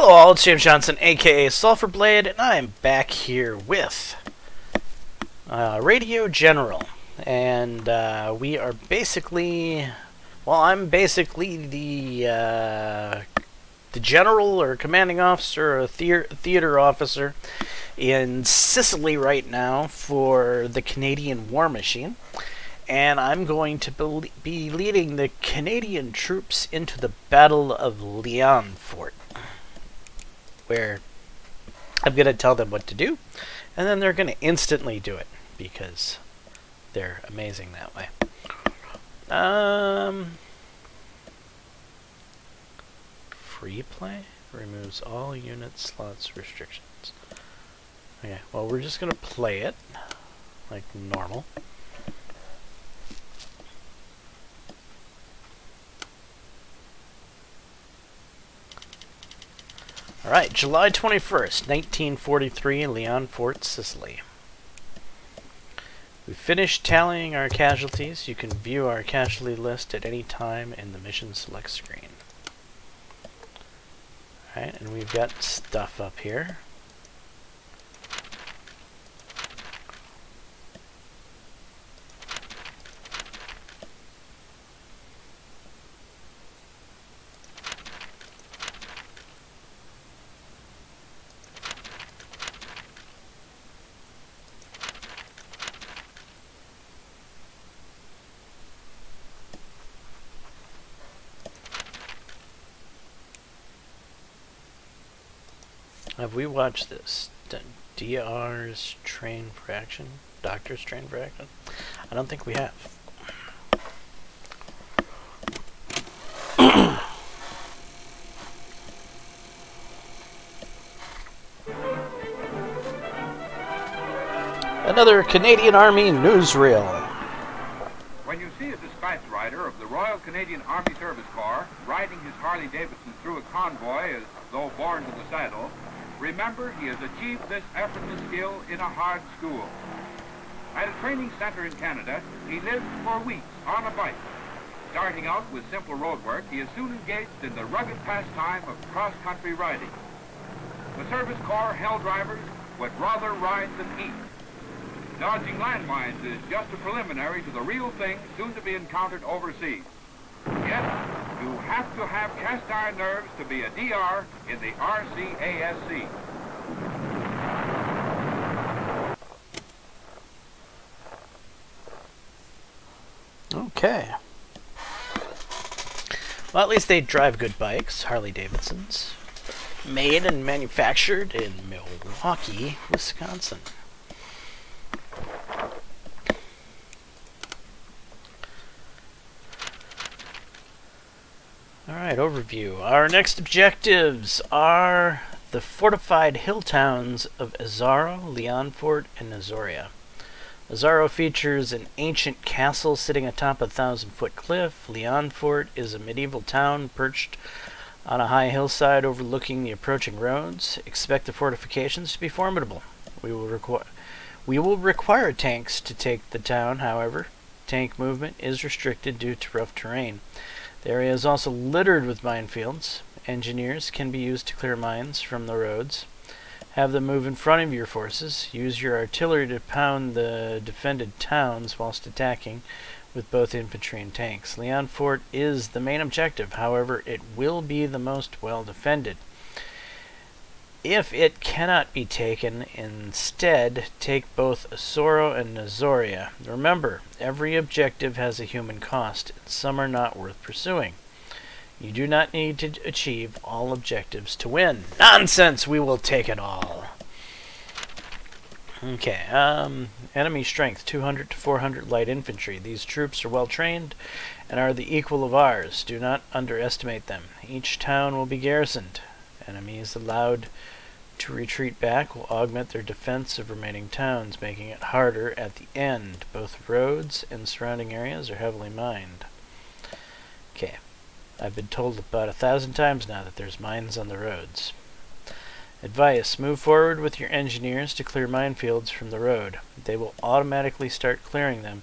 all, it's James Johnson, aka Sulfurblade, and I am back here with Radio General. And we are basically, well, I'm basically the general or commanding officer or theater officer in Sicily right now for the Canadian War Machine. And I'm going to be leading the Canadian troops into the Battle of Leon Fort, where I'm going to tell them what to do, and then they're going to instantly do it, because they're amazing that way. Free play removes all unit slots restrictions. Okay, well, we're just going to play it like normal. Alright, July 21st, 1943, Leon Fort, Sicily. We finished tallying our casualties. You can view our casualty list at any time in the mission select screen. Alright, and we've got stuff up here. Have we watched this? DR's Train for Action? Doctor's Train for Action? I don't think we have. Another Canadian Army newsreel. When you see a dispatch rider of the Royal Canadian Army Service Corps riding his Harley-Davidson through a convoy as though born to the saddle, remember, he has achieved this effortless skill in a hard school. At a training center in Canada, he lived for weeks on a bike. Starting out with simple road work, he is soon engaged in the rugged pastime of cross-country riding. The Service Corps hell drivers would rather ride than eat. Dodging landmines is just a preliminary to the real thing soon to be encountered overseas. Yet, you have to have cast iron nerves to be a DR in the RCASC. Okay. Well, at least they drive good bikes, Harley-Davidsons. Made and manufactured in Milwaukee, Wisconsin. Alright, overview. Our next objectives are the fortified hill towns of Azzaro, Leon Fort, and Azoria. Azzaro features an ancient castle sitting atop a 1,000-foot cliff. Leon Fort is a medieval town perched on a high hillside overlooking the approaching roads. Expect the fortifications to be formidable. We will require tanks to take the town, however. Tank movement is restricted due to rough terrain. The area is also littered with minefields. Engineers can be used to clear mines from the roads. Have them move in front of your forces. Use your artillery to pound the defended towns whilst attacking with both infantry and tanks. Leon Fort is the main objective, however, it will be the most well defended. If it cannot be taken, instead take both Azzaro and Azoria. Remember, every objective has a human cost, and some are not worth pursuing. You do not need to achieve all objectives to win. Nonsense! We will take it all. Okay, enemy strength 200 to 400 light infantry. These troops are well trained and are the equal of ours. Do not underestimate them. Each town will be garrisoned. Enemies allowed to retreat back will augment their defense of remaining towns, making it harder at the end. Both roads and surrounding areas are heavily mined. Okay, I've been told about 1,000 times now that there's mines on the roads. Advice: move forward with your engineers to clear minefields from the road. They will automatically start clearing them.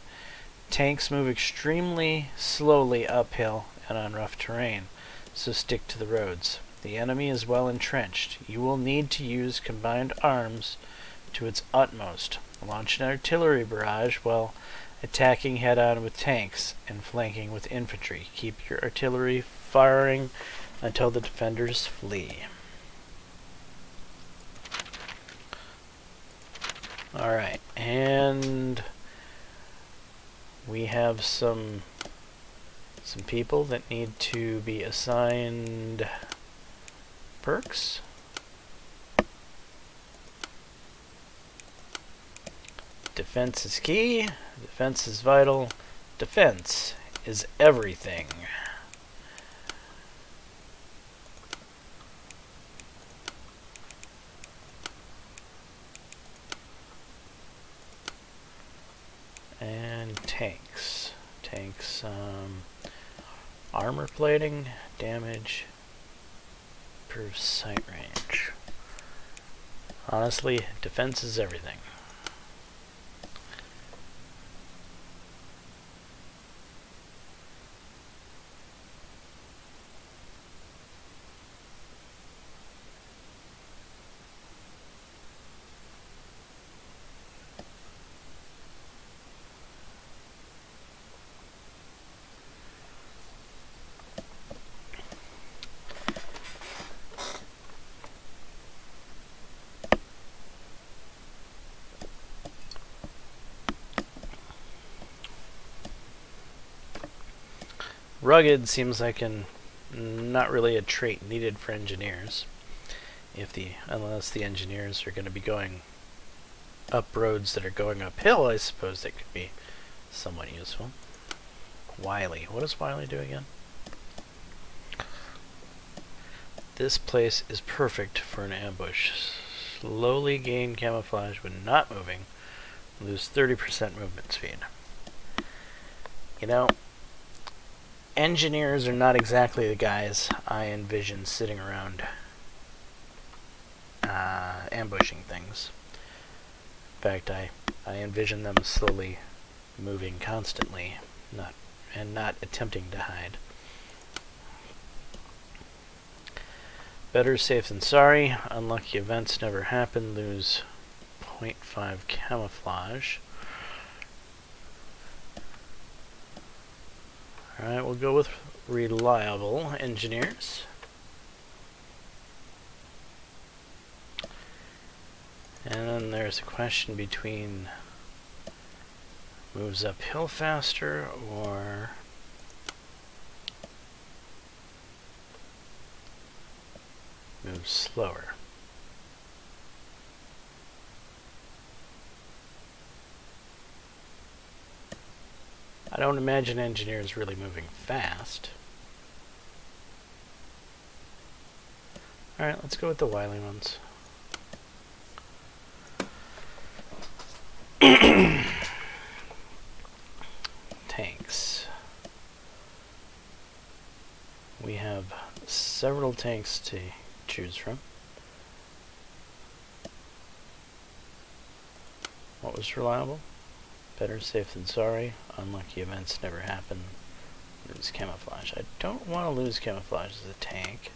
Tanks move extremely slowly uphill and on rough terrain, so stick to the roads. The enemy is well entrenched. You will need to use combined arms to its utmost. Launch an artillery barrage while attacking head-on with tanks and flanking with infantry. Keep your artillery firing until the defenders flee. Alright, and we have some people that need to be assigned perks. Defense is key. Defense is vital. Defense is everything. And tanks. Armor plating, damage, improves sight range. Honestly, defense is everything. Rugged seems like not really a trait needed for engineers. Unless the engineers are going to be going up roads that are going uphill, I suppose it could be somewhat useful. Wily. What does Wily do again? This place is perfect for an ambush. Slowly gain camouflage when not moving. Lose 30% movement speed. You know, engineers are not exactly the guys I envision sitting around ambushing things. In fact, I envision them slowly moving constantly, not attempting to hide. Better safe than sorry. Unlucky events never happen. Lose 0.5 camouflage. Alright, we'll go with reliable engineers. And then there's a question between moves uphill faster or moves slower. I don't imagine engineers really moving fast. Alright, let's go with the wily ones. Tanks. We have several tanks to choose from. What was reliable? Better safe than sorry. Unlucky events never happen. Lose camouflage. I don't want to lose camouflage as a tank.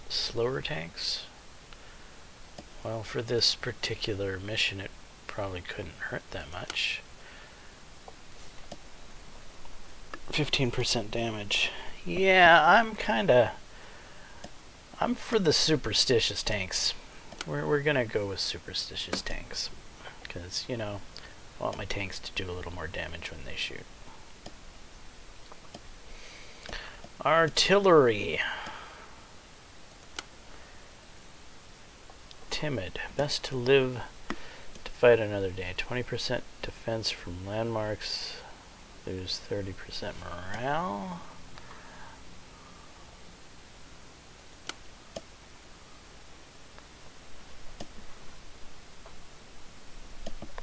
Slower tanks? Well, for this particular mission, it probably couldn't hurt that much. 15% damage. Yeah, I'm for the superstitious tanks. We're gonna go with superstitious tanks. Because, you know, I want my tanks to do a little more damage when they shoot. Artillery. Timid. Best to live to fight another day. 20% defense from landmarks. Lose 30% morale.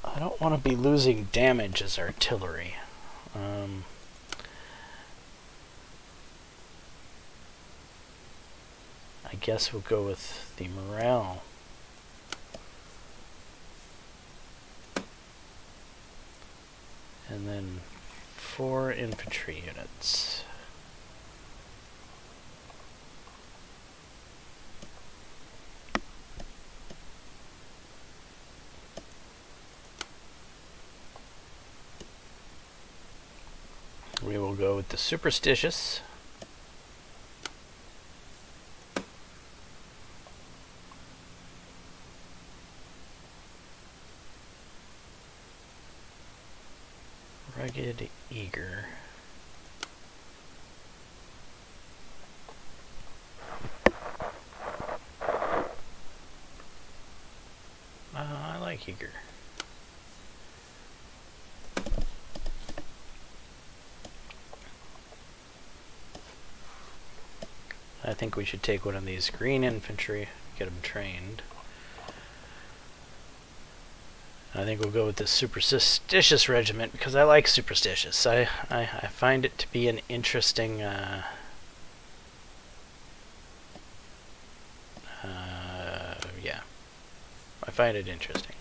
I don't want to be losing damage as artillery. I guess we'll go with the morale. And then 4 infantry units. We will go with the superstitious. Rugged eager. I like eager. I think we should take one of these green infantry, get them trained. I think we'll go with the superstitious regiment because I like superstitious. I find it to be an interesting yeah, I find it interesting.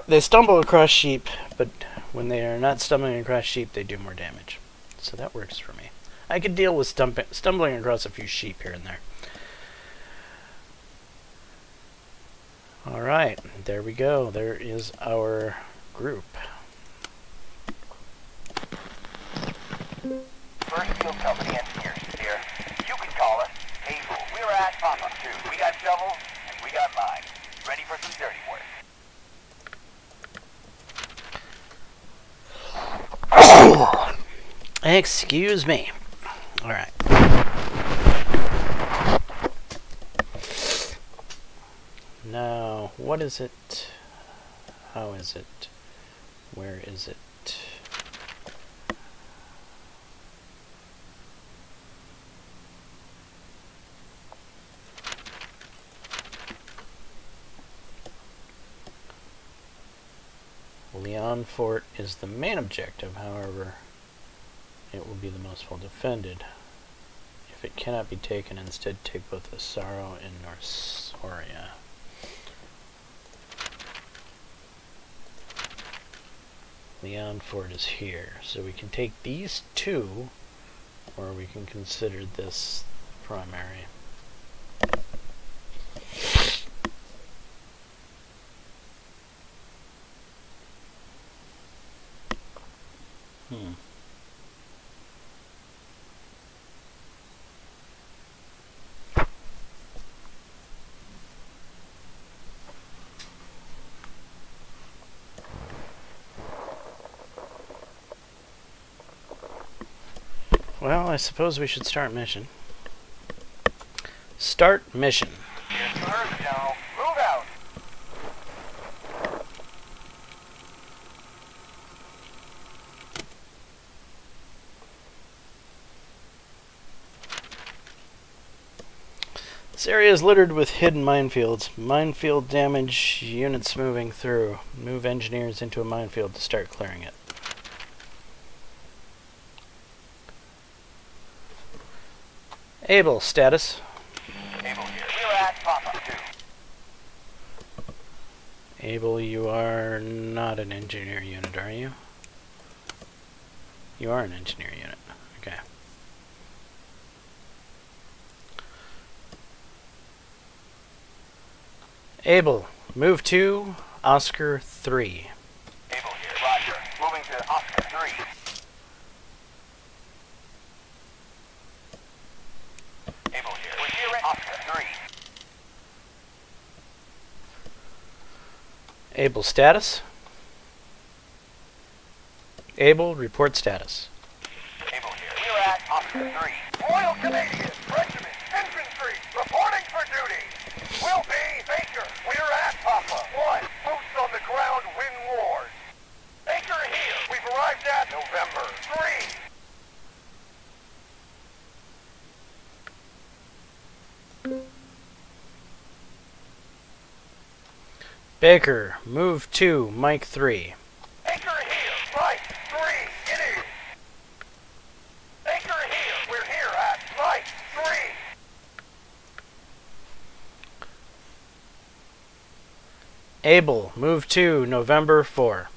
They stumble across sheep, but when they are not stumbling across sheep, they do more damage. So that works for me. I could deal with stumbling across a few sheep here and there. Alright, there we go. There is our group. First Field Company engineers here. You can call us. Hey, we're at Papa, too. We got shovels, and we got mines. Ready for some dirty work. Excuse me. Alright. Now, what is it? How is it? Where is it? Leon Fort is the main objective, however, it will be the most well defended. If it cannot be taken, instead take both Asaro and Norsoria. Leon Fort is here, so we can take these two, or we can consider this primary. Well, I suppose we should start mission. Start mission. Here's the herd, General. Move out. This area is littered with hidden minefields. Minefield damage, units moving through. Move engineers into a minefield to start clearing it. Able status. Able here. We're at Papa, too. Able, you are not an engineer unit, are you? You are an engineer unit. Okay. Able, move to Oscar 3. Able here. Roger. Moving to Oscar 3. Able here. We're here at Oscar 3. Able status. Able, report status. Able here. We're at Oscar 3. Royal Canadian Regiment Infantry reporting for duty. Will be Baker. We're at Papa. 1. Boots on the ground win wars. Baker here. We've arrived at November 3. Baker, move to Mike 3. Baker here. Mike 3. It is. Baker here. We're here at Mike 3. Able, move to November 4.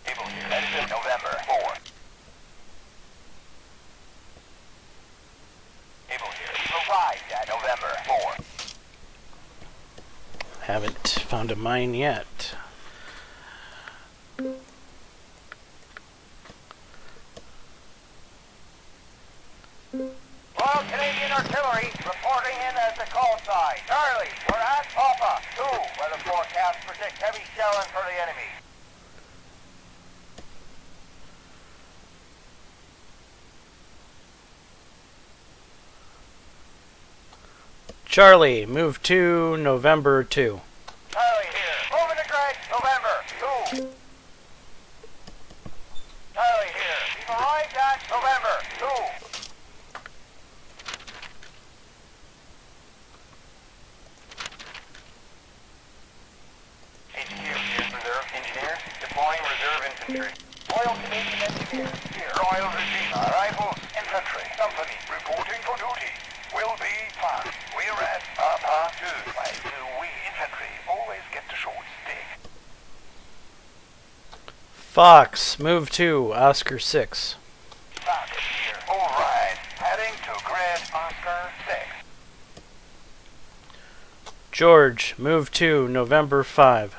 Able here. That is November 4. Haven't found a mine yet. Royal Canadian Artillery reporting in at the call sign. Charlie, we're at Papa. 2. Weather forecast predict heavy shelling for the enemy. Charlie, move to November 2. Charlie here. Moving to Greg, November 2. Charlie here. We've arrived at November 2. HQ here, reserve engineers. Deploying reserve infantry. Royal Canadian Engineers here. Royal Regina Rifles Infantry Company reporting for duty. Will be fast. We're at Papa 2. Why do we infantry always get the short stick? Fox, move to Oscar 6. Fox here. Alright. Heading to grid Oscar 6. George, move to November 5.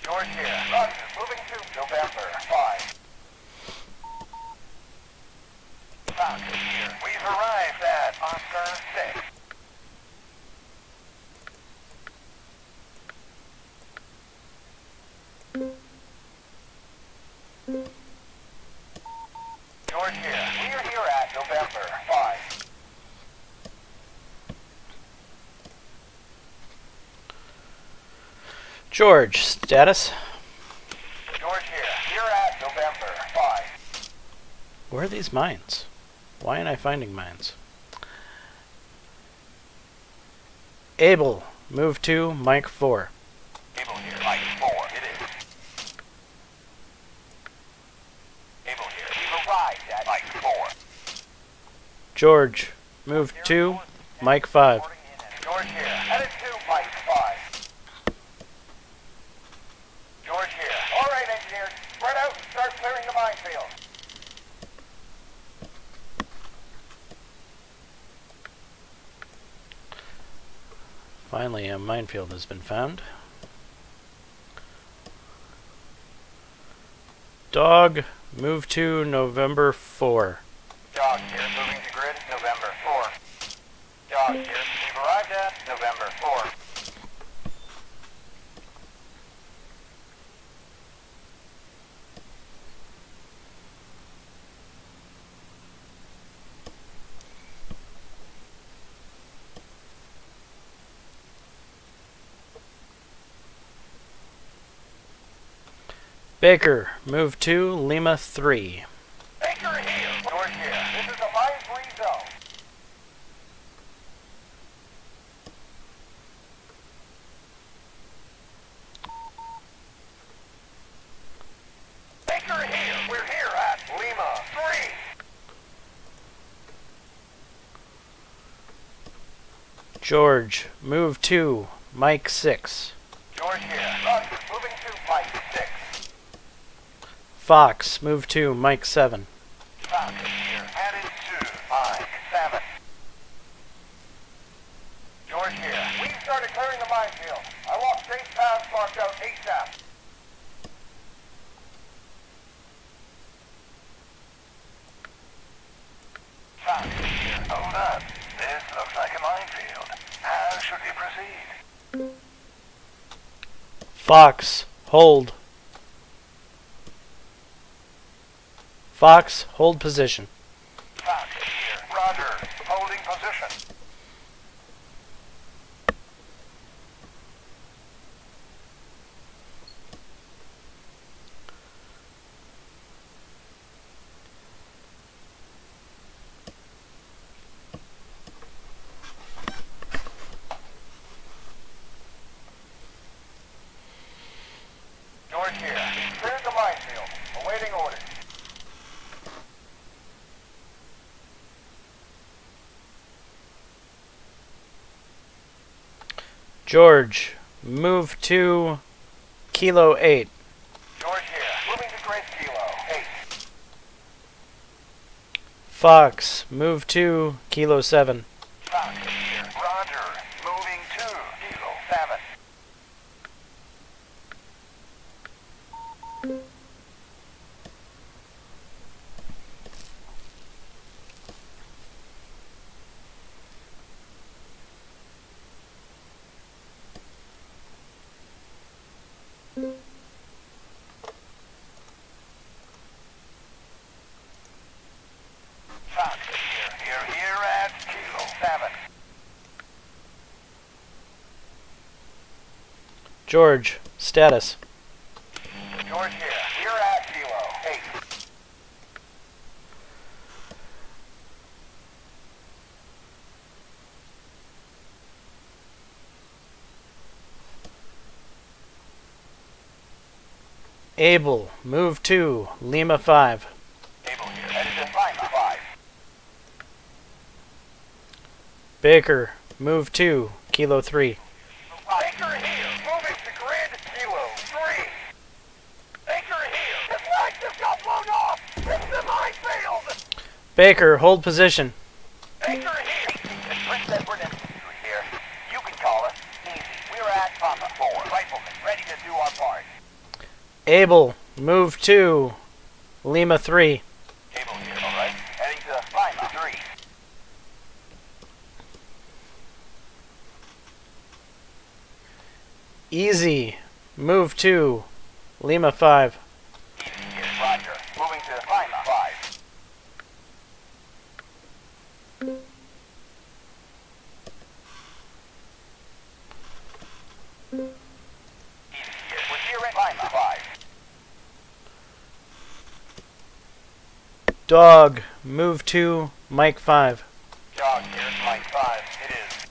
George here. Roger. Moving to November 5. Fox here. We've arrived at Oscar 6. George here. We're here at November 5. George, status? George here. We're at November 5. Where are these mines? Why aren't I finding mines? Abel, move to Mike 4. Able here. Mike 4. It is. Able here. We've arrived at Mike 4. George, move to Mike 5. George here. Headed to Mike 5. George here. All right, engineers. Spread out and start clearing the minefield. Finally, a minefield has been found. Dog, move to November 4. Dog here. Moving to grid. November 4. Dog here. We've arrived at November 4. Baker, move to Lima 3. Baker here. George here. This is a mine-free zone. Baker here. We're here at Lima 3. George, move to Mike 6. George here. Roger. Moving to Mike 6. Fox, move to Mike 7. Fox here. Headed to Mike 7. George here. We started clearing the minefield. I want safe paths marked out ASAP. Fox here. Hold up. This looks like a minefield. How should we proceed? Fox, hold. Fox, hold position. Fox here. Roger. Holding position. George here. Cleared the minefield. Awaiting orders. George, move to Kilo 8. George here. Moving to Great Kilo 8. Fox, move to Kilo 7. Fox here. Roger. Moving to Kilo 7. Fox, here at Kilo 7. George, status. George here at Kilo 8. Able, move 2, Lima 5. Able here, headed to Lima 5. Baker, move 2, Kilo 3. Baker here, moving to grid Kilo 3. Baker here, his legs just got blown off. It's the minefield. Baker, hold position. Baker here. The Princess Redemption here. You can call us. Easy. We're at Papa 4. Riflemen, ready to do our part. Able, move 2, Lima 3. Able here, alright. Heading to Lima 3. Easy, move 2, Lima 5. Easy here, Roger. Moving to Lima 5. Easy here. We're here at Lima 5. Dog, move 2, Mike 5. Dog here, Mike 5. It is.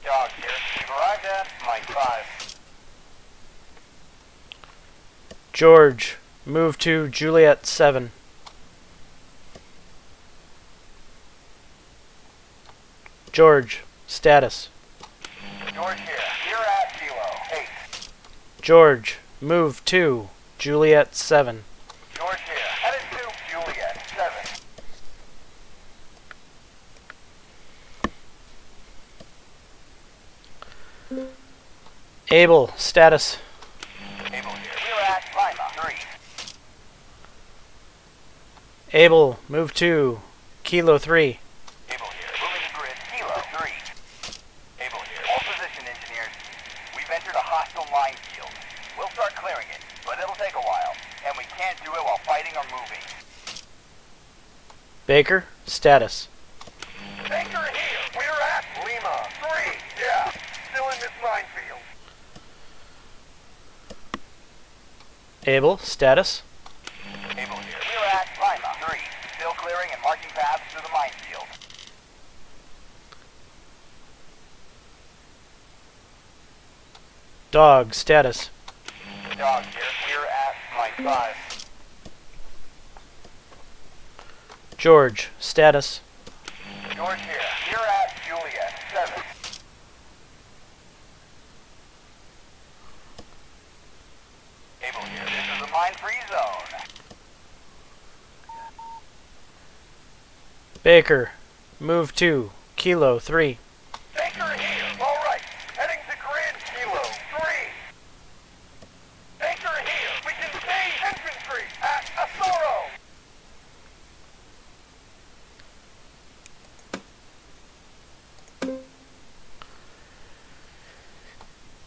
Dog here. We've arrived at Mike 5. George, move 2, Juliet 7. George, status. George here at Kilo 8. George, move 2, Juliet 7. George here, headed to Juliet 7. Able, status. Able here, we're at Lima 3. Able, move 2, Kilo 3. Able here, moving to grid Kilo 3. Able here, all position engineers. We've entered a hostile minefield. We'll start clearing it, but it'll take a while, and we can't do it while fighting or moving. Baker, status. Baker here, we're at Lima 3. Yeah, still in this minefield. Able, status. Able here, we're at Lima 3. Still clearing and marking paths through the minefield. Dog, status. Dog here, we're at Mike 5. George, status. George here, we're at Juliet 7. Able here, this is a mine-free zone. Baker, move 2, Kilo 3. Baker here, alright, heading to grid Kilo 3. Baker here, we can see infantry at Asoro.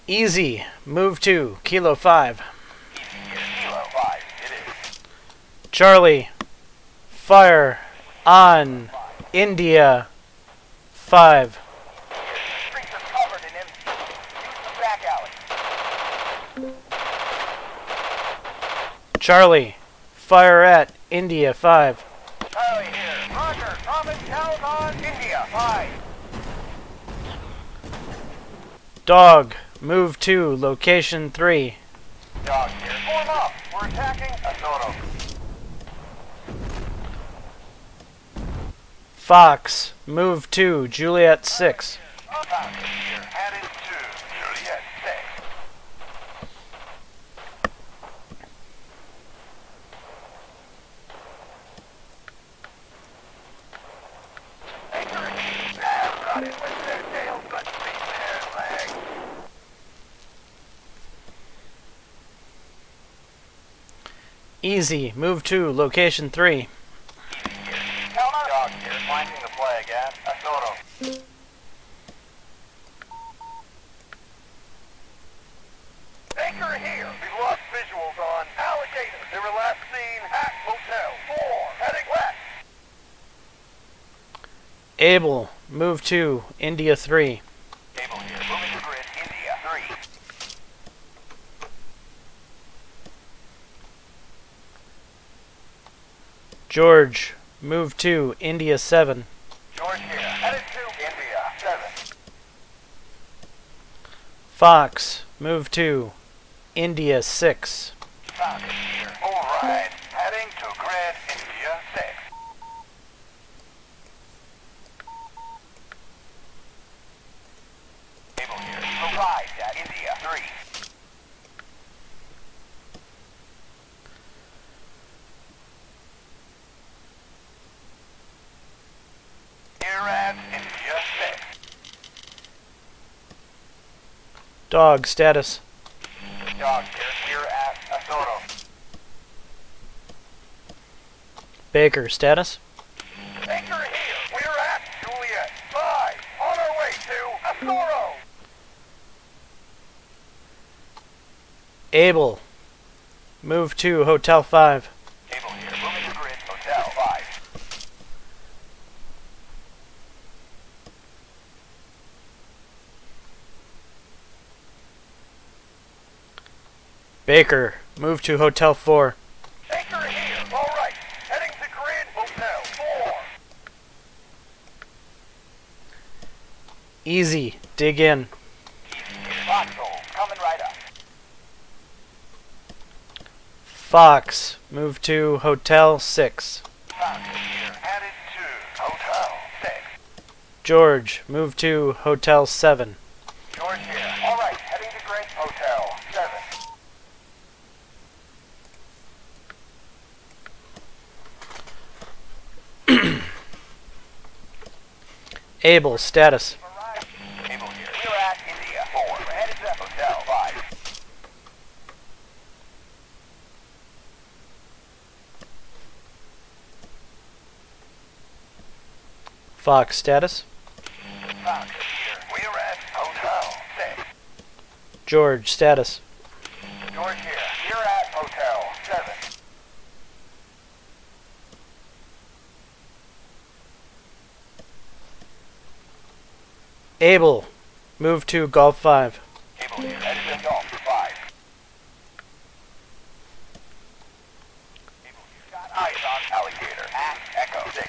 Easy, move 2, Kilo 5. Easy here, Kilo 5, it is. Charlie, fire on India 5. Streets are covered in empty. Use the back alley. Charlie, fire at India 5. Charlie here, Roger, common count on India 5. Dog, move 2, location 3. Dog here, form up. We're attacking Asoro. Fox, move 2, Juliet 6. Fox here, headed to Juliet 6. Baker here, they're running with their tails, but leave their legs. Easy, move 2, location 3. Counter. Dog here, planting the flag at Asoro. Able, move to India 3. Able here. Moving to grid. India 3. George, move to India 7. George here. Headed to India 7. Fox, move to India 6. Fox here. Override. Heading to grid. India 6. Able here. Arrived at India 3. Here at India 6. Dog, status. Dog here. We're at Asoro. Baker, status. Baker here. We're at Juliet 5. On our way to Asoro. Able, move to Hotel 5. Able here. Moving to grid. Hotel 5. Baker, move to Hotel 4. Baker here. All right. Heading to grid. Hotel 4. Easy, dig in. Foxhole. Coming right up. Fox, move to Hotel 6. Fox here. Headed to Hotel 6. George, move to Hotel 7. George here. All right. Heading to grid. Hotel 7. Able, status. Arrived. Able here. We're at India 4. We're headed to Hotel 5. Fox, status. Fox here. We're at Hotel 6. George, status. George here. We're at Hotel 7. Able, move to Golf 5. Able here. Headed to Golf 5. Able here. Got eyes on alligator at Echo 6.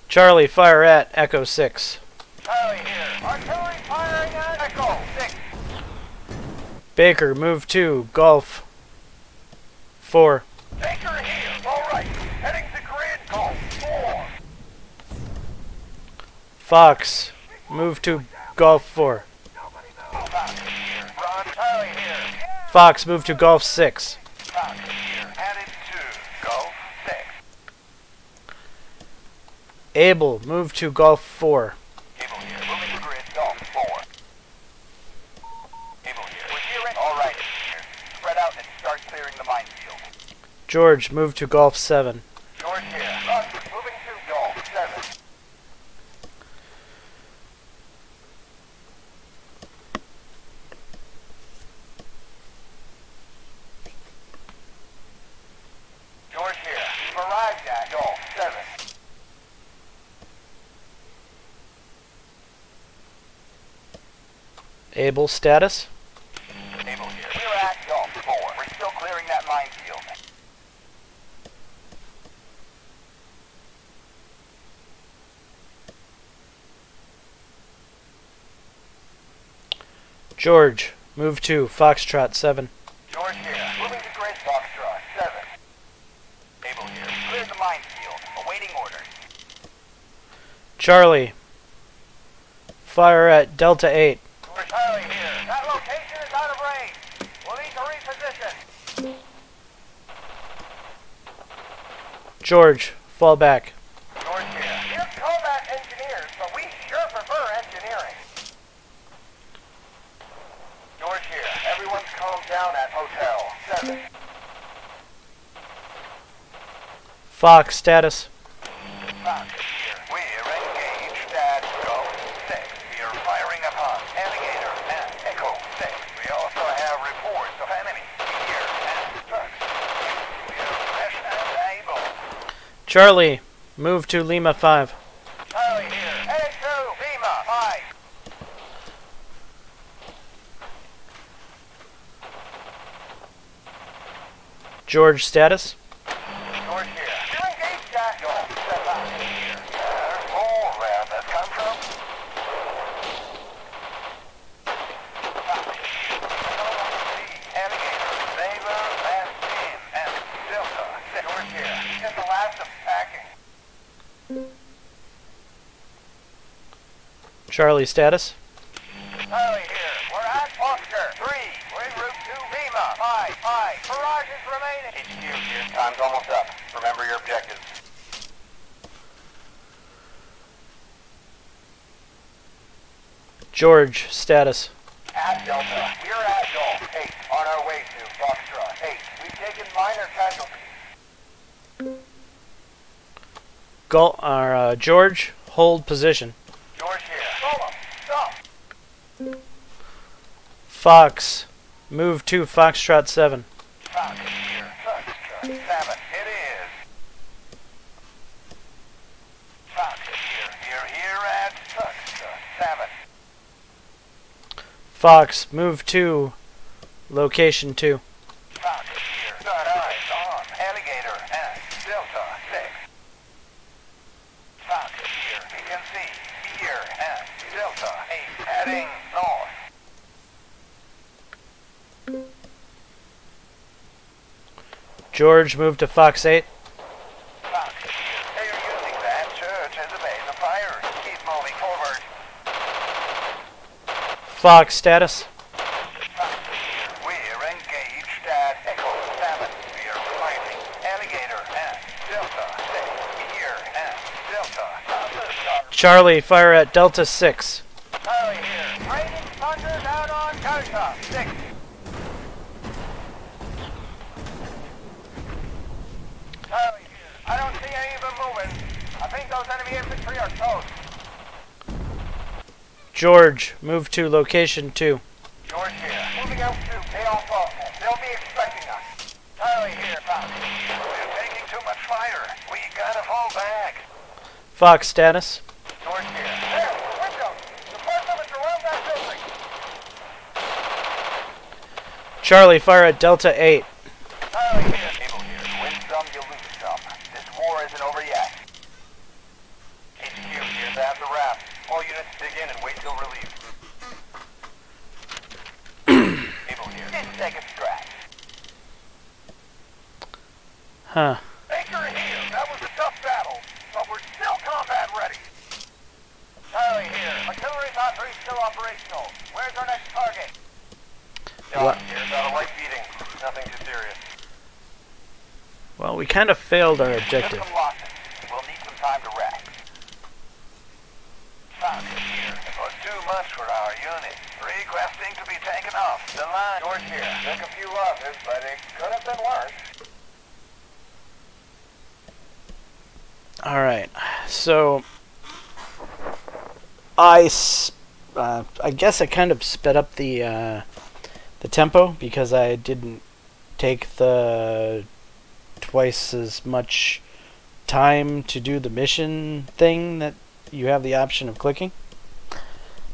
Charlie, fire at Echo 6. Charlie here. Artillery firing at Echo 6. Baker, move to Golf 4. Baker here. All right. Heading to grid. Golf 4. Fox, move to Golf 4. Fox here. Ron. Charlie here. Fox, move to Golf 6. Fox here. Headed to Golf 6. Able, move to Golf 4. Able here. Moving to grid. Golf 4. Able here. We're gearing. All right. Here. Spread out and start clearing the minefield. George, move to Golf 7. George here. Ron. Moving to Golf 7. George here. We've arrived at Golf 7. Able, status. Able here. We're at Golf 4. We're still clearing that minefield. George, move to Foxtrot 7. George here. Moving to grid. Foxtrot 7. Able here. Cleared the minefield. Awaiting orders. Charlie, fire at Delta 8. George Charlie here. That location is out of range. We'll need to reposition. George, fall back. George here. We're combat engineers, but we sure prefer engineering. George here. Everyone's calmed down at Hotel 7. Fox, status. Fox here. We're engaged at Golf 6. We are firing upon Navigator and Echo 6. We also have reports of enemy here and trucks. We are fresh and able. Charlie, Move to Lima 5. Charlie here. A2, Lima 5. George, status? George here. You're engaged, Jack. Don't step out here. There's more where this come from. Alligator, Saber, Last Team, and Delta. George here. Just the last of packing. Charlie, status? Charlie here. We're at Oscar 3. We're en route to Lima 5. Barrage is remaining. HQ here. Time's almost up. Remember your objectives. George, status? At Delta. We're at Golf 8. On our way to Foxtrot 8. We've taken minor casualties. George, hold position. George here. Solo. Stop. Fox, move to Foxtrot 7. Fox here. Foxtrot 7. It is. Fox here. You're here at Foxtrot 7. Fox, move to location 2. Fox here. Got eyes on Alligator and Delta 6. Fox here. We can see here and Delta 8 heading north. George, move to Fox 8. Fox here. They are using that church as a base of fire. Keep moving forward. Fox, status? Fox here. We're engaged at Echo 7. We are fighting Alligator and Delta 6. Here and Delta. Charlie, fire at Delta 6. Charlie here. Raining thunder down on Delta 6. Charlie here. I don't see any of them moving. I think those enemy infantry are toast. George, move to location 2. George here. Moving out to pay off awful. They'll be expecting us. Charlie here, Fox. We're taking too much fire. We gotta fall back. Fox, status? George here. There, window. The first of it's around that building. Charlie, fire at Delta 8. Charlie here. People here. Win some, you lose some. This war isn't over yet. HQ here's after wrap. All units dig in and wait till relief. People here. Didn't take a scratch. Huh. Baker here. That was a tough battle, but we're still combat ready. Charlie here. Artillery battery still operational. Where's our next target? What? Here's a light beating. Nothing too serious. Well, we kind of failed our objective. Just some losses. We'll need some time to rest. Fox here. It was too much for our unit. Requesting to be taken off the line. George here. Took a few losses, but it could have been worse. Alright, so I guess I kind of sped up the tempo because I didn't take the twice as much time to do the mission thing that you have the option of clicking.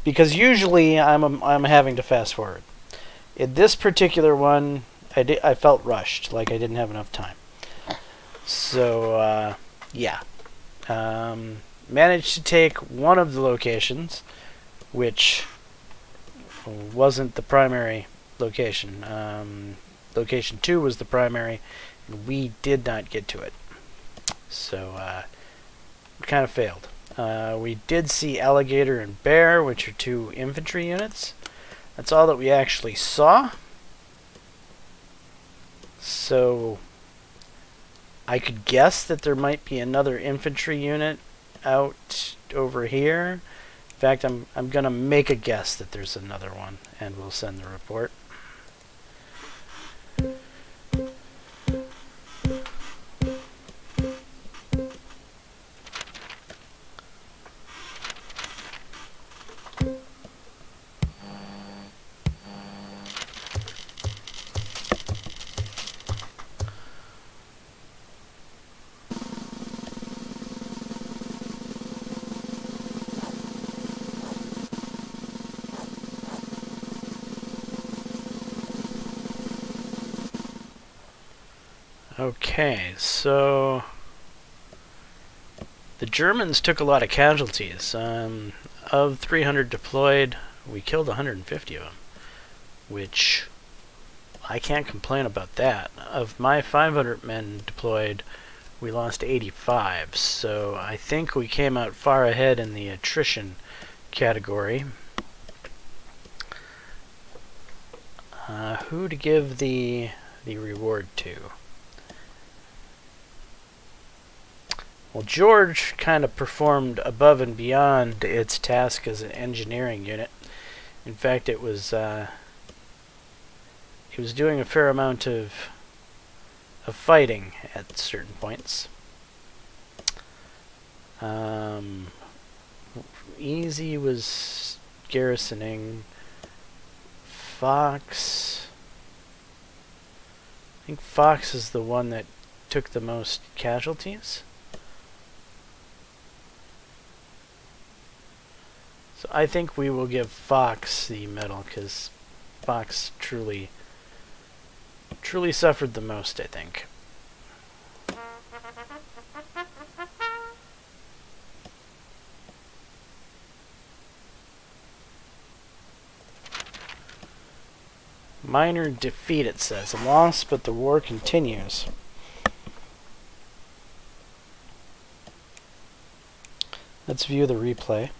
Because usually I'm having to fast forward. In this particular one, I felt rushed, like I didn't have enough time. So yeah. Managed to take one of the locations, which wasn't the primary location. Location 2 was the primary, and we did not get to it. So we kind of failed. We did see Alligator and Bear, which are 2 infantry units. That's all that we actually saw. So I could guess that there might be another infantry unit out over here. In fact, I'm going to make a guess that there's another one, and we'll send the report. Okay, so the Germans took a lot of casualties. Of 300 deployed, we killed 150 of them, which I can't complain about that. Of my 500 men deployed, we lost 85, so I think we came out far ahead in the attrition category. Who to give the reward to? Well, George kind of performed above and beyond its task as an engineering unit. In fact, it was doing a fair amount of fighting at certain points. Easy was garrisoning. Fox, I think Fox is the one that took the most casualties. So I think we will give Fox the medal, because Fox truly suffered the most, I think. Minor defeat, it says. A loss, but the war continues. Let's view the replay.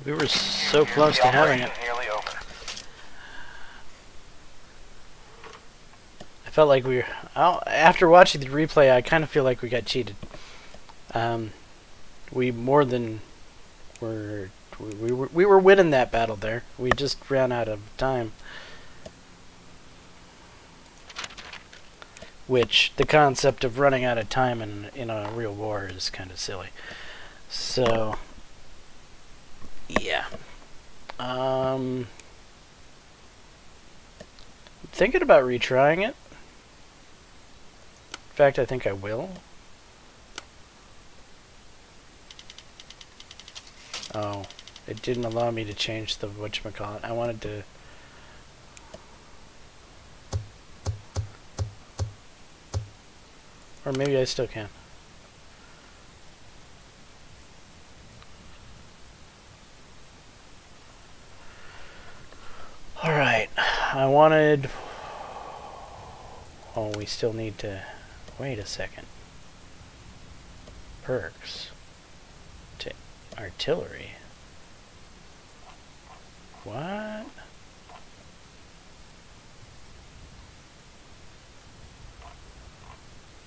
We were so close to having it. Nearly over. I felt like we were... after watching the replay, I kind of feel like we got cheated. We more than were... We were winning that battle there. We just ran out of time. Which, the concept of running out of time in a real war is kind of silly. So... yeah. I'm thinking about retrying it. In fact, I think I will. Oh, it didn't allow me to change the whatchamacallit. I wanted to... or maybe I still can. Alright, I wanted... oh, we still need to... wait a second. Perks. To artillery. What?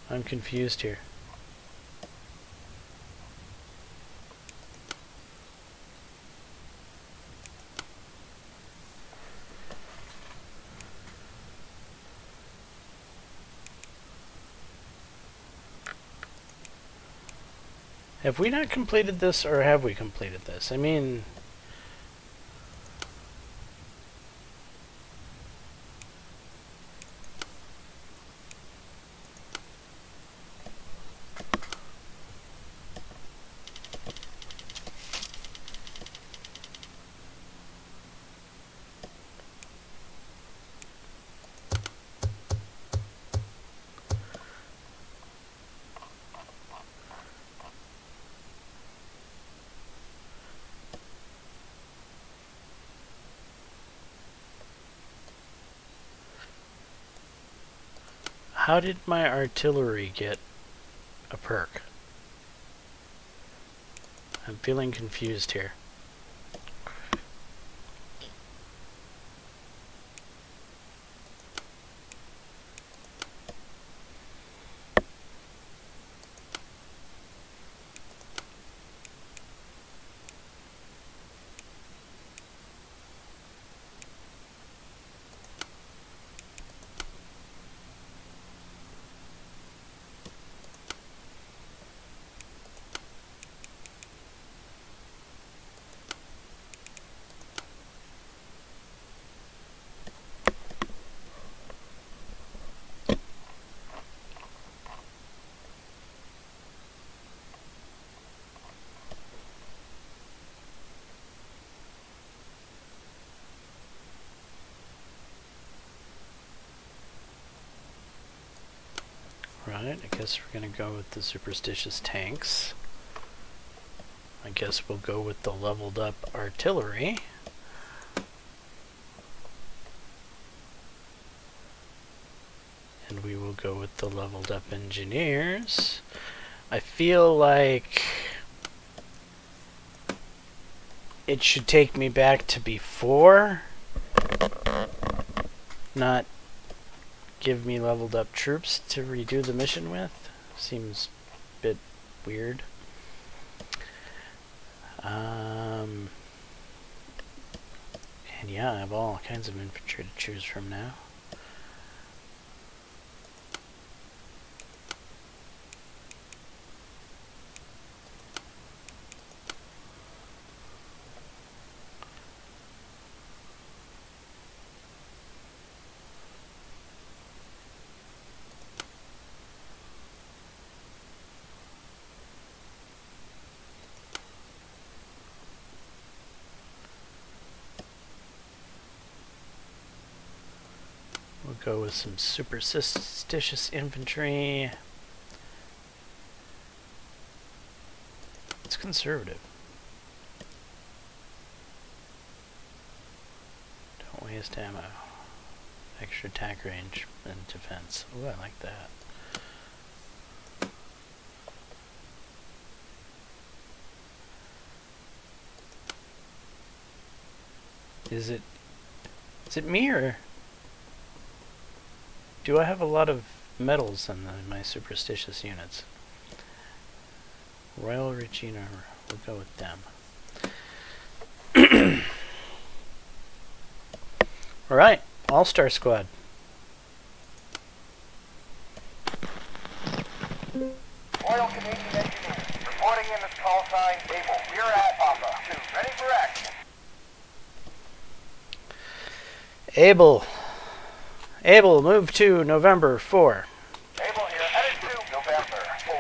I'm confused here. Have we not completed this, or have we completed this? I mean... how did my artillery get a perk? I'm feeling confused here. Right, I guess we're gonna go with the superstitious tanks. I guess we'll go with the leveled up artillery. And we will go with the leveled up engineers. I feel like it should take me back to before, not give me leveled up troops to redo the mission with. Seems a bit weird. And yeah, I have all kinds of infantry to choose from now. go with some superstitious infantry. It's conservative. Don't waste ammo. Extra attack range and defense. Ooh, I like that. Is it me, or do I have a lot of metals in my superstitious units? Royal Regina, we'll go with them. Alright, All-Star Squad. Royal Canadian Engineers, reporting in this call sign, Able. We're at Papa 2, ready for action. Able, move to November 4. Able here, headed to November 4.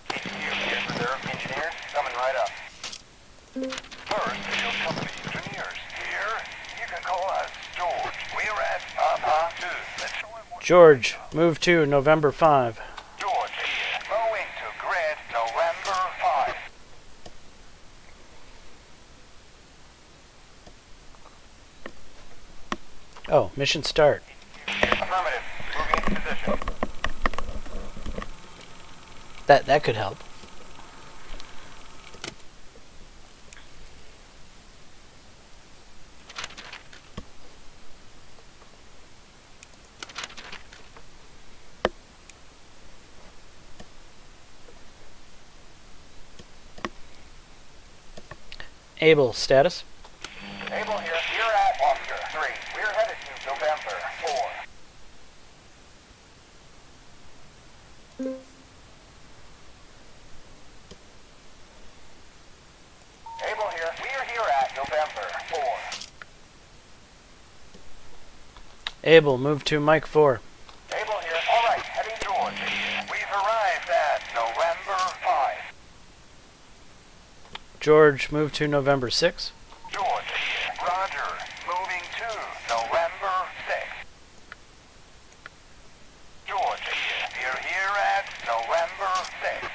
HQ here, reserve engineers, coming right up. First, field company engineers. Here, you can call us George. We're at Papa 2. Let's show him what George, move to November 5. George here, moving to grid November 5. Oh, mission start. Affirmative. Moving into position. That could help. Able, status. Able here. You're at Oscar 3. We're headed to November 4. Able here. We're here at November 4. Able, move to Mike 4. Able here. All right, heading George. We've arrived at November 5. George, move to November 6. George here. Roger. Moving to November 6. George here. We're here at November 6.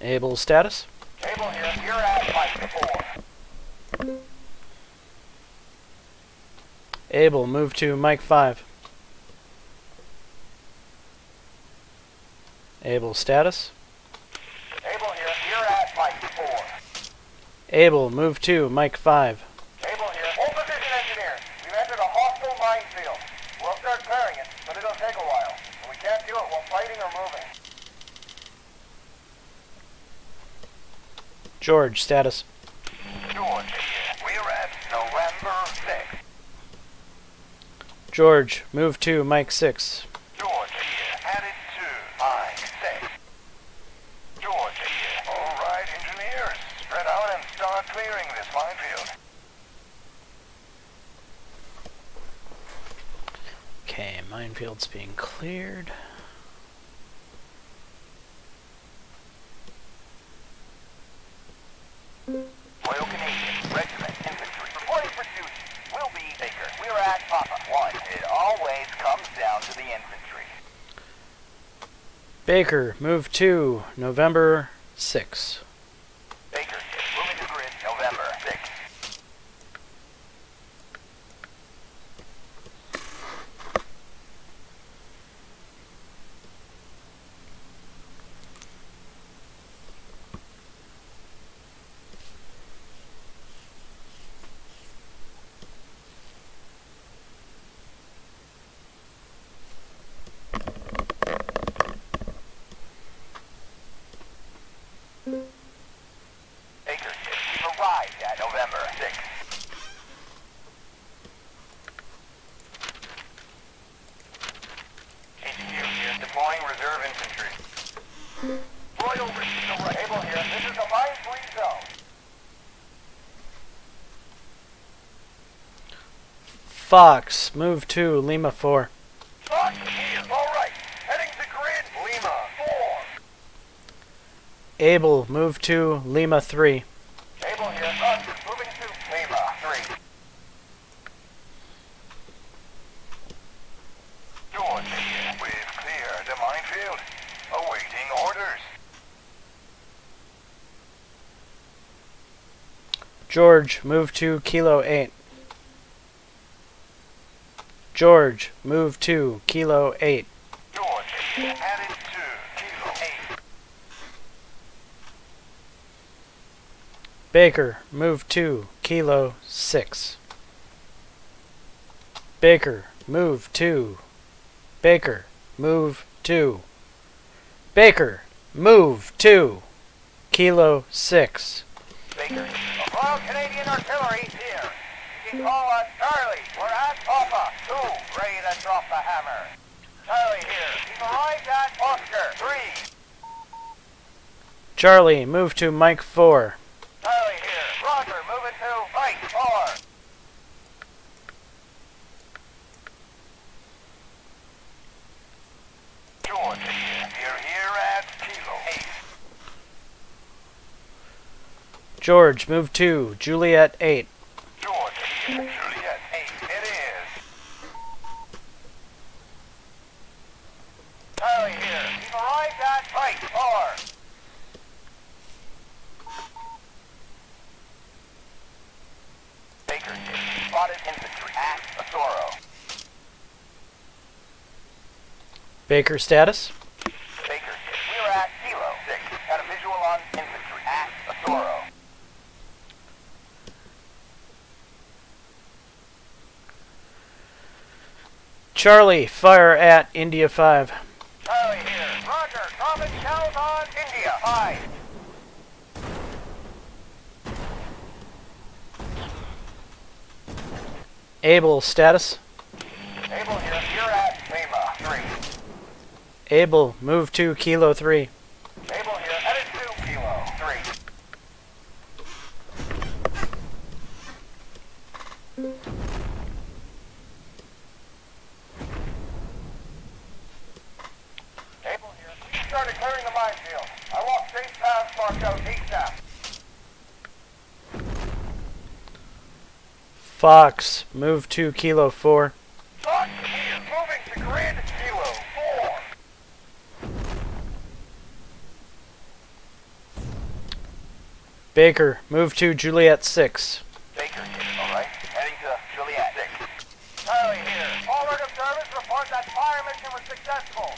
Able, status. Able here. You're at Mike 4. Able, move to Mike 5. Able, status. Able here. You're at Mike 4. Able, move to Mike 5. Able here. Hold position, engineers. We've entered a hostile minefield. We'll start clearing it, but it'll take a while. And we can't do it while fighting or moving. George, status. George here. We're at November 6. George, move to Mike 6. George here. Headed to Mike 6. George here. All right, engineers. Spread out and start clearing this minefield. Okay, minefield's being cleared. Royal Canadian Regiment Infantry. Reporting for duty. Will be Baker. We're at Papa 1. It always comes down to the infantry. Baker, move to November 6. Baker, moving to grid November 6. Baker, we've arrived at November 6. HQ here, deploying reserve infantry. Royal Regina Able here. This is a mine-free zone. Fox, move to Lima 4. Fox here. All right. Heading to grid Lima 4. Able, move to Lima 3. Able here. Roger. Moving to Lima 3. George here. We've cleared the minefield. Awaiting orders. George, move to Kilo 8. George, move to Kilo 8. George added to Kilo 8. Baker, move to Kilo 6. Baker, move to. Baker, move to. Baker, move to Kilo 6. Baker. Royal Canadian Artillery here. You can call us Charlie. We're at Papa 2. Ready to drop the hammer. Charlie here. We've arrived at Oscar 3. Charlie, move to Mike 4. Charlie here. Roger, moving to Mike 4. George here. You're here at Kilo 8. George, move to Juliet 8. George here. Juliet 8. It is. Charlie here. We've arrived at Mike 4. Baker here. Spotted infantry at Asoro. Baker status. Baker here. We're at Kilo 6. Got a visual on infantry at Asoro. Charlie, fire at India 5. Charlie here. Roger. Dropping shells on India 5. Able status. Able here. You're at Lima 3. Able, move to Kilo 3. Able here. Headed to Kilo 3. Able here. We started clearing the minefield. I walked safe paths marked out ASAP. Fox, move to Kilo 4. Fox here. Moving to grid Kilo 4. Baker, move to Juliet 6. Baker here. Alright. Heading to Juliet 6. Charlie here. Forward observers report that fire mission was successful.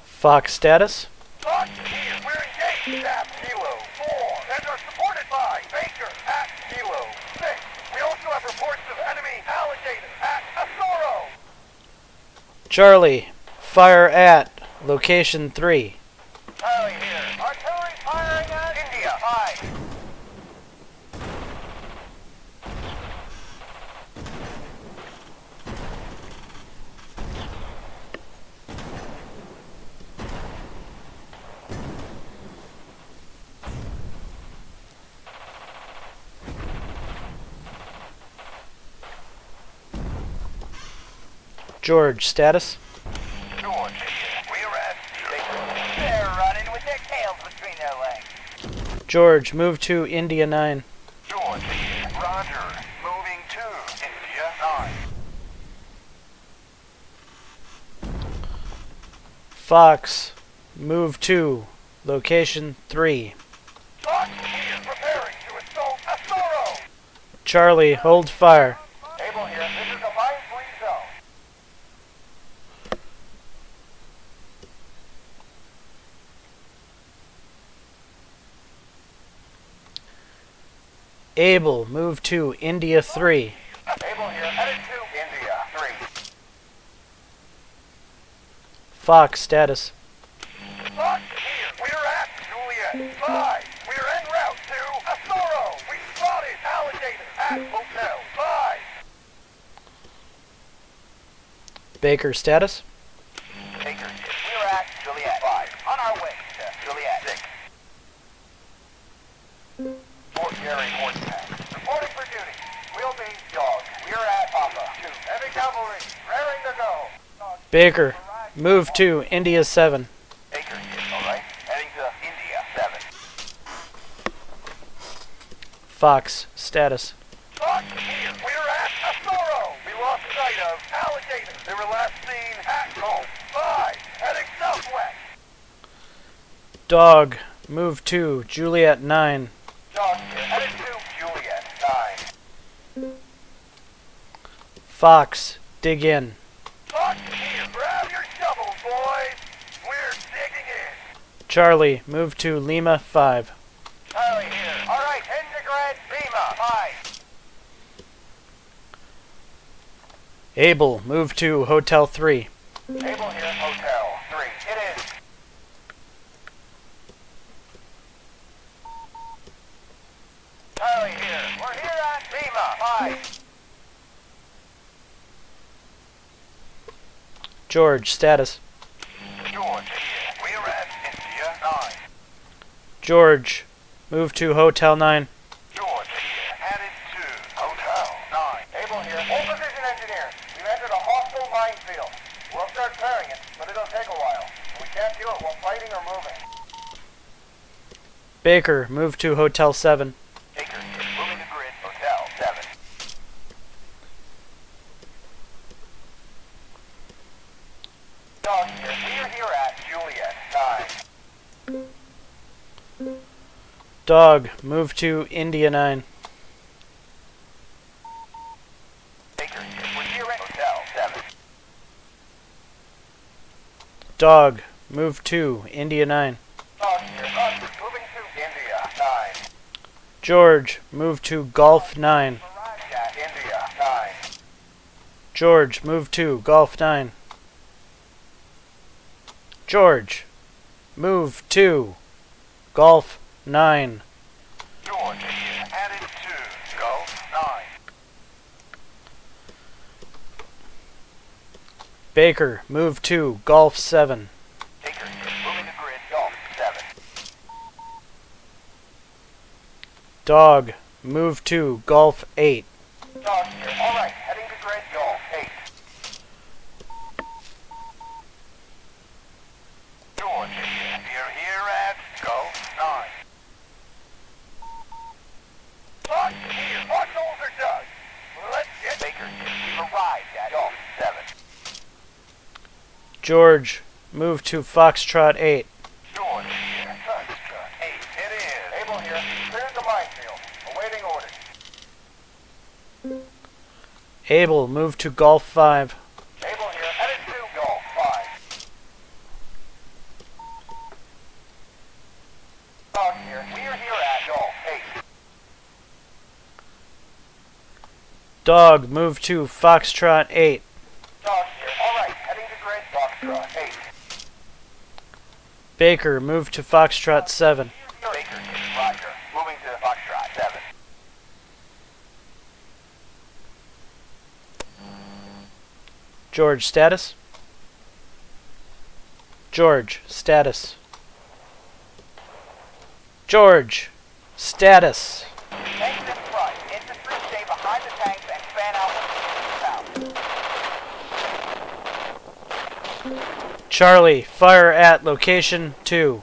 Fox status. Fox here. We're engaged at Kilo 4 and are supported by Baker at Kilo 6. We also have reports of enemy alligators at Asoro. Charlie, fire at location 3. Charlie here. Artillery firing at India 5. George status. George here. We're at Baker. They're running with their tails between their legs. George, move to India 9. George here. Roger. Moving to India 9. Fox, move to location 3. Fox here. Preparing to assault Asoro. Charlie, hold fire. Able here. This is a mine-free zone. Able, move to India 3. Able here. Headed to India 3. Fox status. Fox here. We're at Juliet 5. We're en route to Asoro. We spotted alligators at Hotel 5. Baker status. Baker here. We're at Juliet 5. On our way to Juliet 6. Fort Gary Horse Tank. Reporting for duty. We'll be dog. We're at Papa 2. Heavy cavalry. Raring to go. Baker, move to India 7. Baker here. Alright. Heading to Fox, status. Fox here. We're at Asoro. We lost sight of alligator. They were last seen at home. 5, heading southwest. Dog, move to Juliet 9. Dog here, headed to Juliet 9. Fox, dig in. Fox here. Grab your shovels, boys. We're digging in. Charlie, move to Lima 5. Charlie here. All right, Integrate Lima 5. Abel, move to Hotel 3. Able here, Hotel 3. It is. Charlie here. We're here at Lima 5. George, status. George here. We're at India 9. George, move to Hotel 9. George here. Headed to Hotel 9. Able here. All position engineers. We've entered a hostile minefield. We'll start clearing it, but it'll take a while. We can't do it while fighting or moving. Baker, move to Hotel 7. Baker here. Moving the grid. Hotel 7. Dog here. We're here at Juliet 9. Dog, move to India 9. Baker here. We're here at Hotel 7. Dog, move to India 9. Dog here. Dog moving to India 9. George, move to Golf 9. Arrived at India 9. George, move to Golf 9. George, move to Golf 9. George here. Headed to Golf 9. Baker, move to Golf 7. Baker here. Moving the grid. Golf 7. Dog, move to Golf 8. Dog here. All right. Heading to grid. Golf 8. George here. We're here at Golf 9. Fox here. Fox holes are dug. Let's get Baker here. We've arrived at Golf 7. George, move to Foxtrot 8. George here. Foxtrot 8. It is. Able here. Cleared the minefield. Awaiting orders. Abel, move to Golf 5. Able here. Headed to Golf 5. Dog here. We're here at Golf 8. Dog, move to Foxtrot 8. Dog here. All right. Heading to grid. Foxtrot 8. Baker, move to Foxtrot 7. Baker here. Roger. Moving to Foxtrot 7. George, status. George, status. George, status. Tanks in front. Infantry stay behind the tanks and fan out south. Charlie, fire at location 2.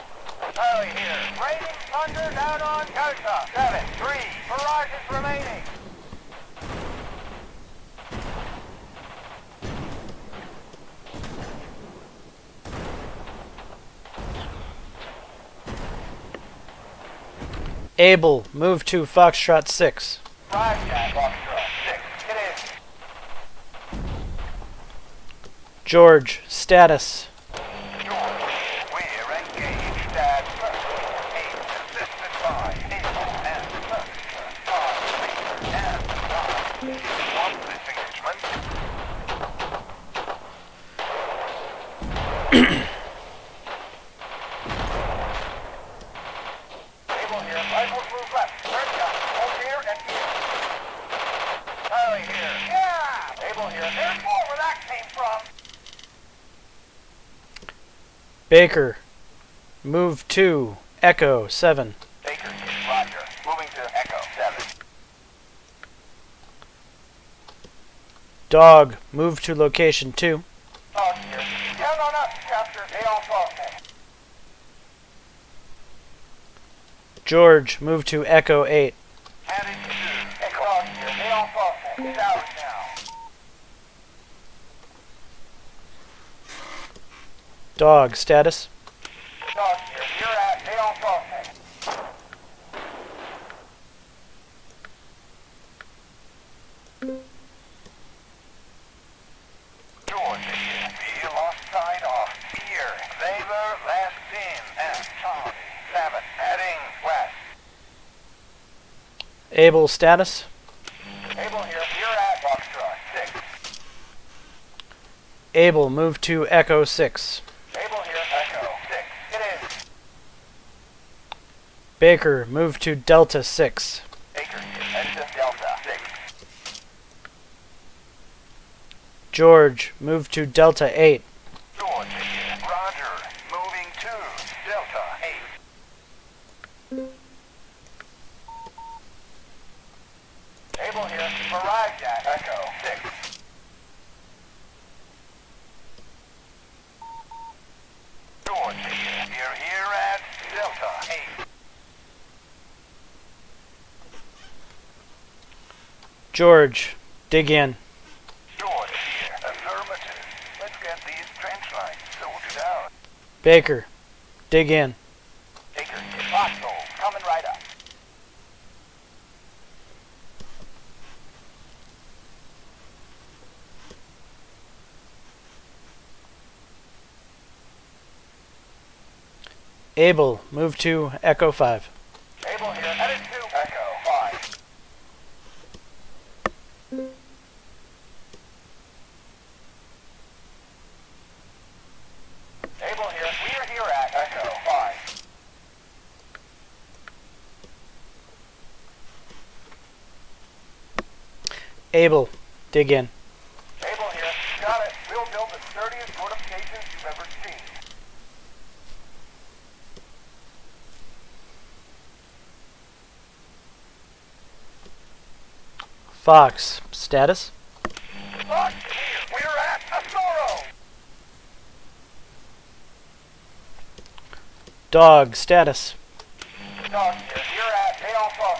Charlie here. Raining thunder down on Kota. 7-3. Barrages remaining. Abel, move to Foxtrot 6. Roger. Foxtrot 6. It is. George, status. George, we're engaged at aim assisted by Able and One this engagement. Able here, rifles move left. Red gun, hold here and here. Charlie here. Yeah! Able here. There's more where that came from. Baker, move to Echo 7. Baker here. Roger. Moving to Echo 7. Dog, move to location 2. Dog here. Down on us, Chapter. They all fall. George, move to Echo 8. Headed Alpha. South now. Dog, status. Dog here. You're at Alpha. George here. We lost sight of Fear. Favor last in. And Charlie. 7. Heading west. Able, status. Able here. You're at Foxtrot. 6. Able, move to Echo 6. Able here. Echo. 6. It is. Baker, move to Delta 6. Baker here. Heading to Delta. 6. George, move to Delta 8. George here. Roger. Moving to Delta 8. Able here. Mirage at Echo 6. George here. You're here at Delta 8. George, dig in. George here. Affirmative. Let's get these trench lines sorted out. Baker, dig in. Baker here. Foxhole. Coming right up. Able, move to Echo 5. Able here. Headed to Echo 5. Able here. We're here at Echo 5. Able, dig in. Able here. Got it. We'll build the sturdiest fortifications you've ever seen. Fox, status. Fox here. We're at Asoro. Dog, status. Dog here. You're at Alpha.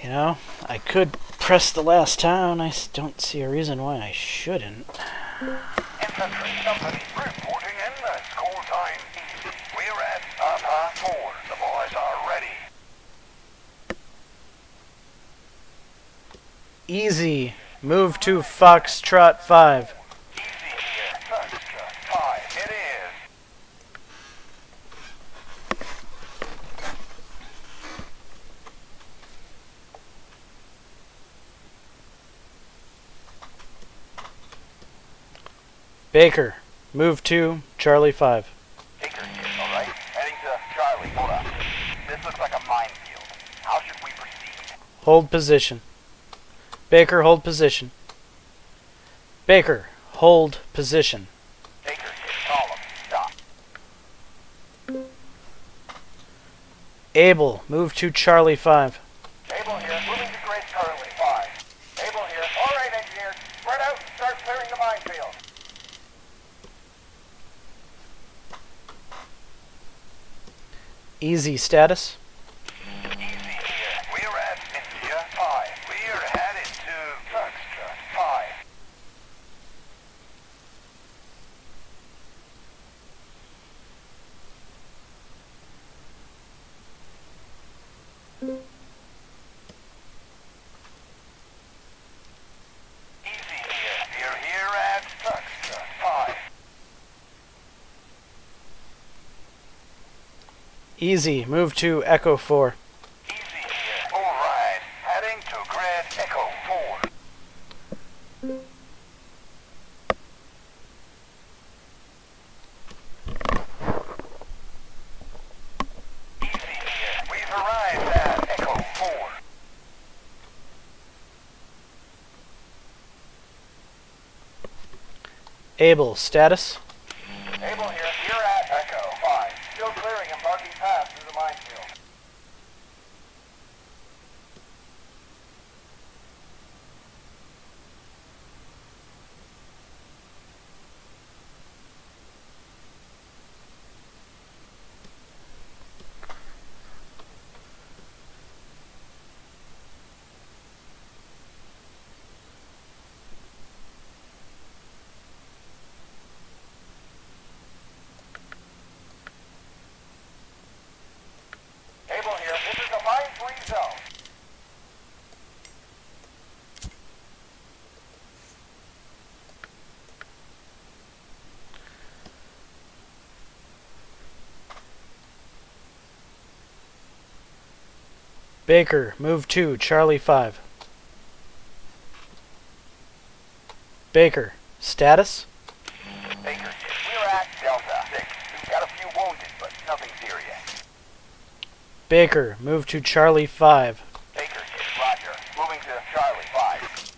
You know, I could press the last town. I don't see a reason why I shouldn't. Infantry company reporting in. School time easy. We're at Alpha 4. The boys are ready. Easy, move to Foxtrot 5. Easy here. Foxtrot 5. It is. Baker, move to Charlie 5. Baker here. All right. Heading to Charlie. Hold up. This looks like a minefield. How should we proceed? Hold position. Baker, hold position. Baker, hold position. Baker here. Column. Stop. Able, move to Charlie 5. Able here. Moving to Great Charlie 5. Able here. All right, engineers. Spread out and start clearing the minefield. Easy, status. Easy here. We're at India 5. We're headed to Foxtrot 5. Easy here. We're here at Foxtrot 5. Easy, move to Echo 4. Easy here. All right. Heading to Grid Echo 4. Easy here. We've arrived at Echo 4. Able, status. Able here. You're at Echo 5. Still clearing and marking paths through the minefield. Baker, move 2, Charlie 5. Baker, status? Baker, we're at Delta 6. We've got a few wounded, but nothing serious. Baker, move to Charlie 5. Baker, roger. Moving to Charlie 5.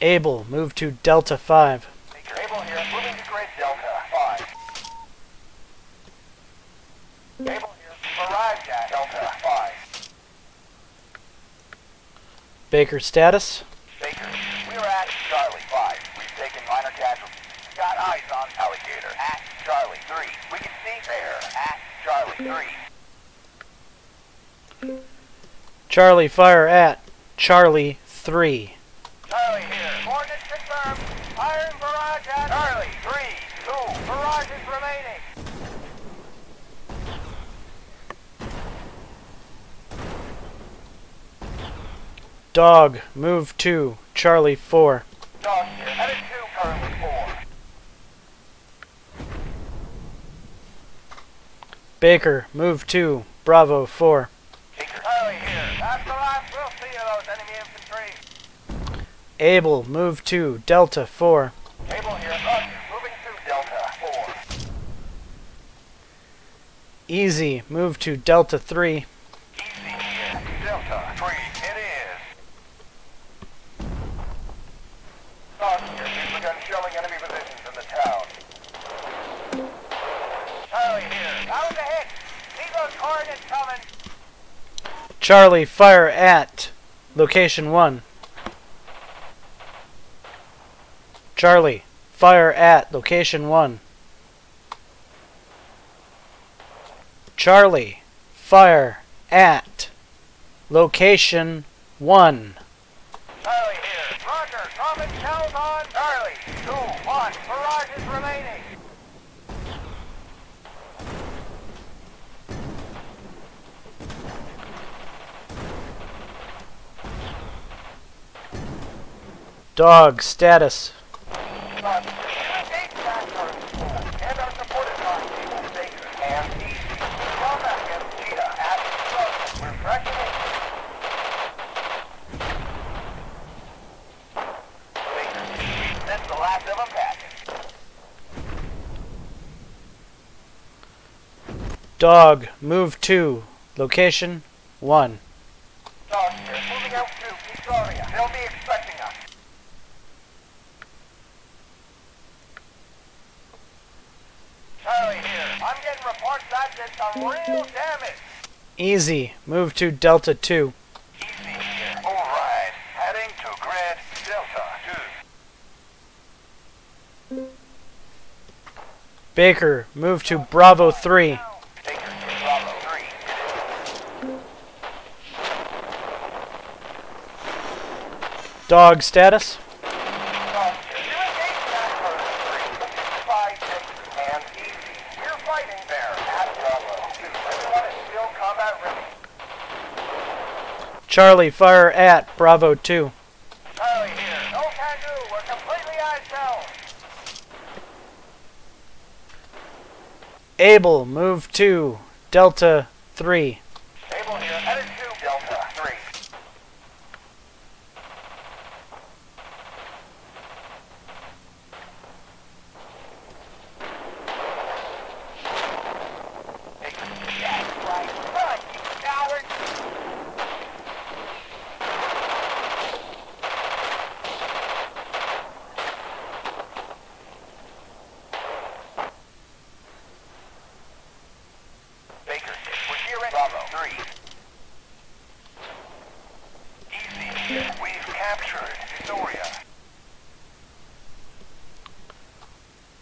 Able, move to Delta 5. Baker, Able here. Moving to Grid Delta 5. Able here. Arrived at Delta 5. Baker, status? Baker, we're at Charlie 5. We've taken minor casualties. Got eyes on Alligator at Charlie 3. We can see there at Charlie 3. Charlie, fire at Charlie 3. Charlie here. Coordinates confirmed. Firing barrage at Charlie 3. 2. Barrage is remaining. Dog, move 2, Charlie 4. Dog here. Headed 2, currently 4. Baker, move 2, Bravo 4. Baker, Charlie here. That's the last we'll see of those enemy infantry. Able, move 2, Delta 4. Able here. Roger. Moving to Delta 4. Easy, move to Delta 3. Easy here. Delta 3. It is. Dog here. We've begun showing enemy positions in the town. Charlie here. Bound to hit. See those coordinates coming. Charlie, fire at location 1. Charlie, fire at location 1. Charlie, fire at location 1. Charlie here. Roger. Common shells on. Charlie. 2, 1. Barrage is remaining. Dog, status. And our supported by Able Baker and Easy. Combat against Cheetah at Struggle. We're pressing it. Baker, that's the last of them packing. Dog, move 2, location 1. Dog here, moving out to Victoria. They'll be expecting us. Charlie here. I'm getting reports that did some real damage. Easy, move to Delta 2. Easy here. Alright. Heading to Grid Delta 2. Baker, move to Bravo 3. Baker to Bravo 3. Dog, status. Dog here. You engage that first 3. 5, 6, and Easy. We're fighting there at Bravo 2. Everyone is still combat ready. Charlie, fire at Bravo 2. Charlie here. No can do. We're completely eyes down. Able, move 2, Delta 3. Able here. Headed to Delta 3. Baker. Yes, right. Run, you coward. Baker, we're here at Bravo 3. Easy here. We've captured Victoria.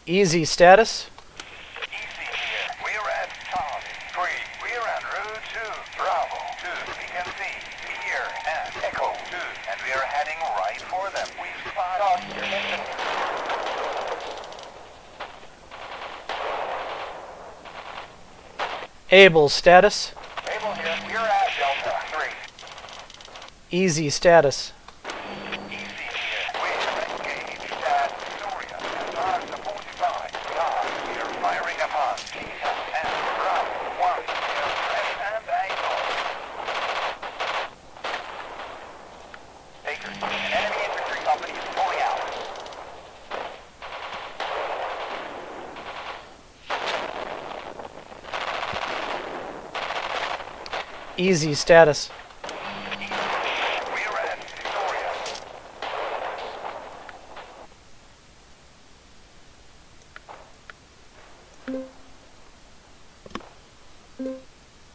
Easy, status. Easy here. We're at Charlie 3. We're en route to Bravo 2. We can see here and Echo 2. And we're heading right for them. We've spotted your infantry. Able, status. Able here. We're at Delta 3. Easy, status. Easy here. We've engaged at Victoria and are supported by God. We are firing upon Cheetah and Bravo 1. Easy status. We're at Victoria.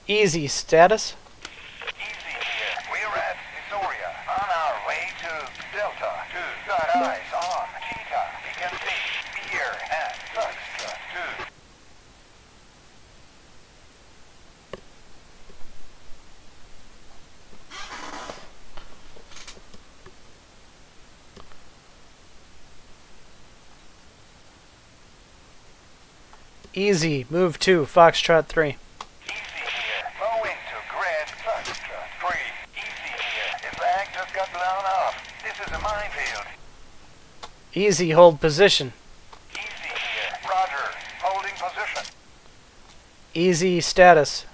Easy status. Easy here. We're at Victoria. On our way to Delta 2. Got eyes on Cheetah. We can see Beer and Foxtrot 2. Easy. Move 2. Foxtrot 3. Easy here. Going to Grid Foxtrot 3. Easy here. The flag just got blown off. This is a minefield. Easy. Hold position. Easy here. Roger. Holding position. Easy status.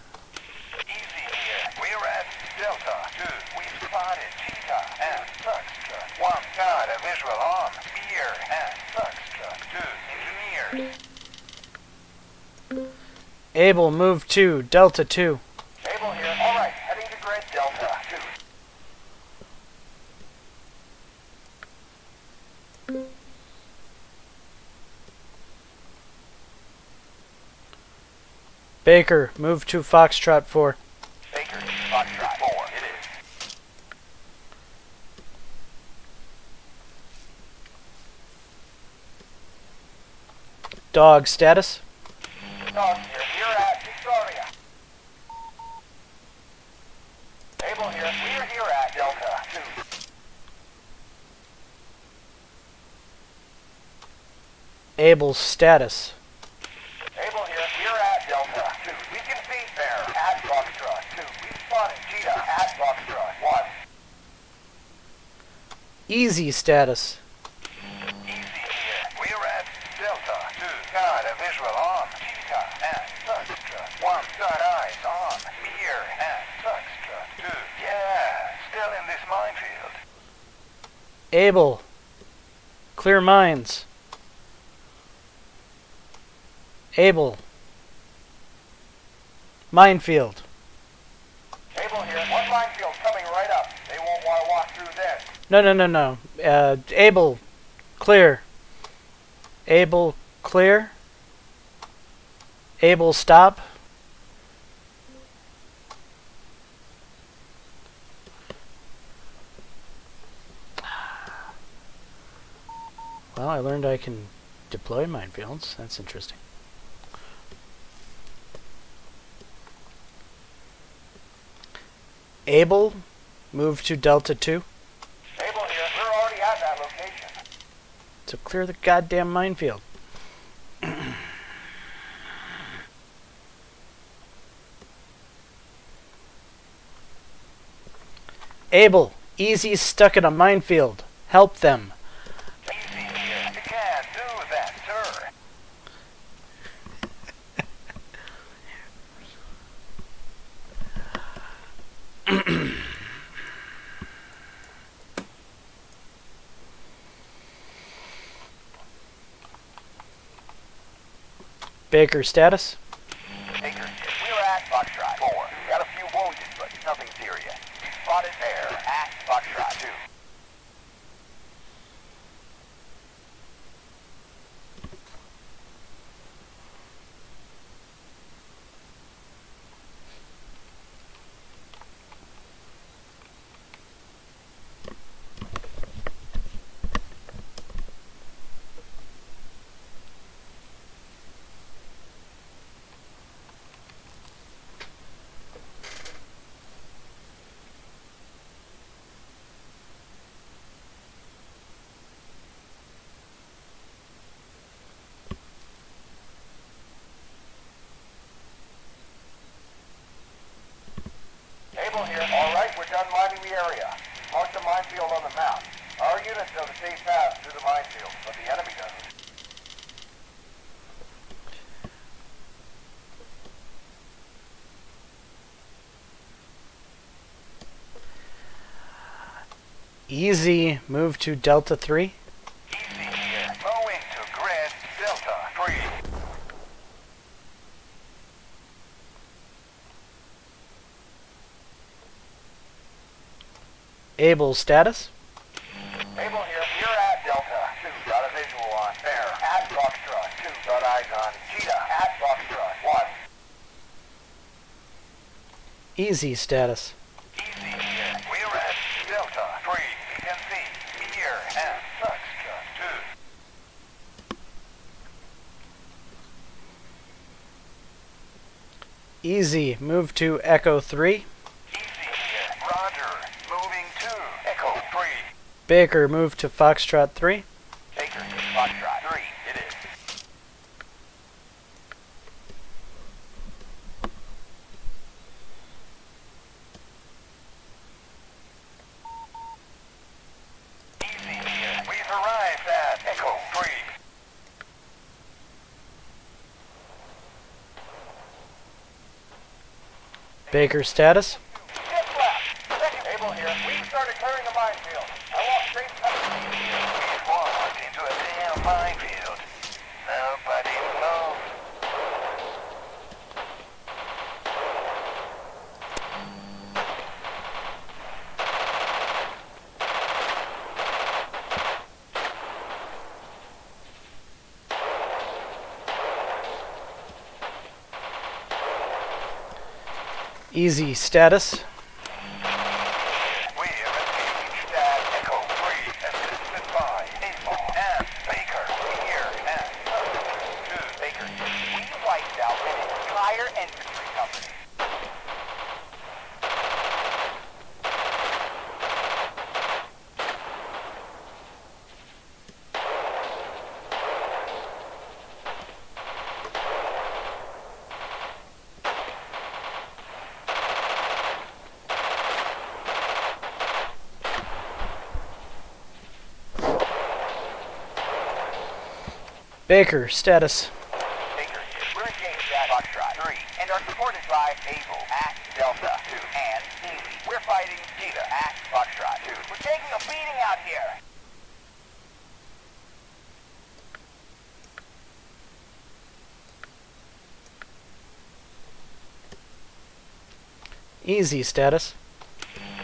Easy here. We're at Delta 2. We've spotted Cheetah and Foxtrot 1. Got a visual on Beer and Foxtrot 2. Engineers. Able. Move 2. Delta 2. Able here. All right. Heading to Grid Delta 2. Baker. Move to Foxtrot 4. Baker. Foxtrot 4. It is. Dog status. Dog here. We're at Victoria. Able here. We're here at Delta 2. Able status. Able here. We're at Delta 2. We can see Bear at Foxtrot 2. We spotted Cheetah at Foxtrot 1. Easy status. Easy here. We're at Delta 2. Got a visual on Cheetah and Foxtrot 1. Got eyes on Beer and Foxtrot 2. Yeah, still in this minefield. Able. Clear mines. Able. Minefield. Able here. One minefield coming right up. They won't want to walk through this. No. Able. Clear. Able. Clear. Able. Stop. Well, I learned I can deploy minefields. That's interesting. Able, move to Delta 2. Able here. We're already at that location. So clear the goddamn minefield. Able, Easy stuck in a minefield. Help them. Easy here. You can't do that, sir. Baker status. Baker, we're at Foxtrot 4. Got a few wounded, but nothing serious. We spotted there at Foxtrot 2. Able here. All right, we're done mining the area. Mark the minefield on the map. Our units know the safe path through the minefield, but the enemy doesn't. Easy move to Delta 3. Easy here. Going to grid Delta 3. Able status. Able here. We're at Delta. 2. Got a visual on. Bear. At Foxtrot. 2. Got eyes on. Cheetah. At Foxtrot. 1. Easy status. Easy here. We're at Delta. 3. You can see. Here at Foxtrot. 2. Easy. Move to Echo 3. Easy here. Roger. Moving to Echo 3. Baker, move to Foxtrot 3. Baker. Foxtrot 3. It is. Easy here. We've arrived at Echo 3. Baker status. Shift left. Second. Able here. We started clearing the minefield. I walked straight past. We walked into a damn minefield. Nobody moved. Easy status. We have engaged at Echo 3, assisted by Able and Baker. Here at 2. Baker, we wiped out an entire infantry company. Baker status. Baker, we're engaged at Foxtrot 3 and are supported by Able at Delta 2 and Easy. We're fighting Cheetah at Foxtrot 2. We're taking a beating out here. Easy status.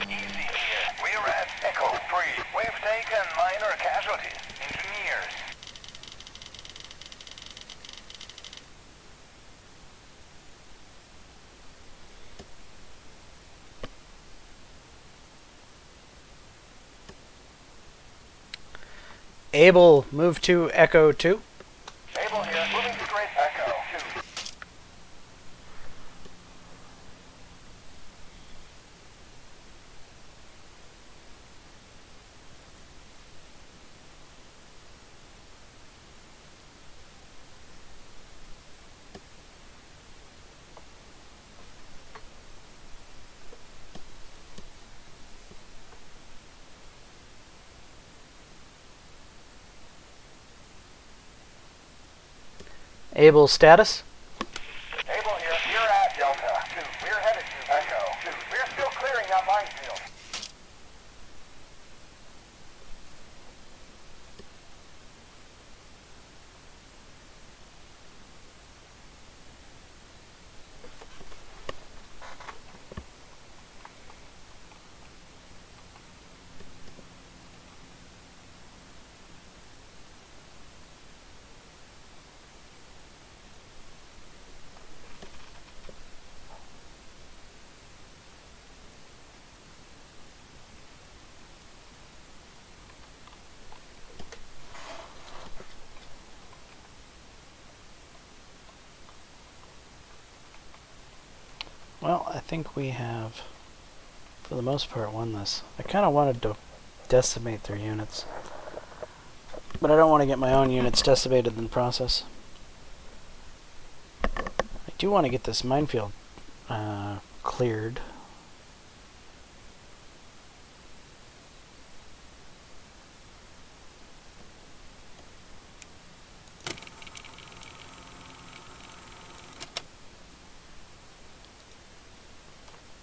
Easy here. We're at Echo 3. We've taken minor casualties. Engineers. Able, move to Echo 2. Able here. Moving straight Echo 2. Able status. Able here. You're at Delta 2. We're headed to Echo 2. We're still clearing that minefield. Well, I think we have, for the most part, won this. I kind of wanted to decimate their units, but I don't want to get my own units decimated in the process. I do want to get this minefield cleared.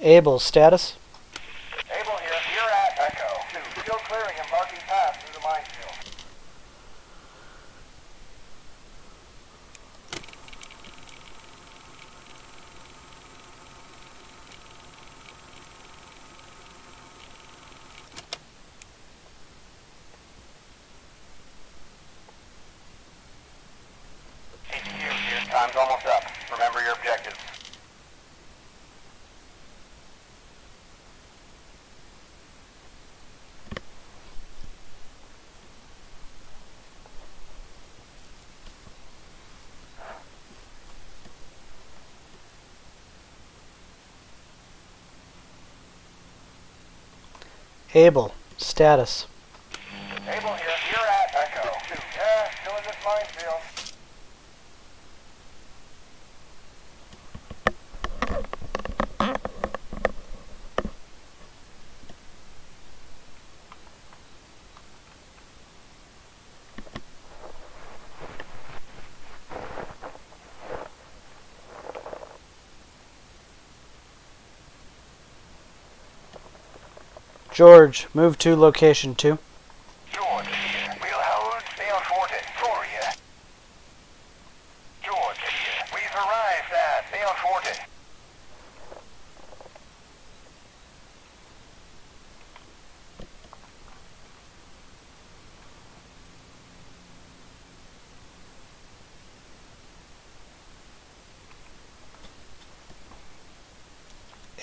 Able status. Able here. You're at Echo 2. Still clearing and marking paths through the minefield. your objectives. Able. Status. Able here. You're at Echo. Still in this minefield. George, move to location 2. George here. We'll hold down Forte for you. George here. We've arrived at down Forte.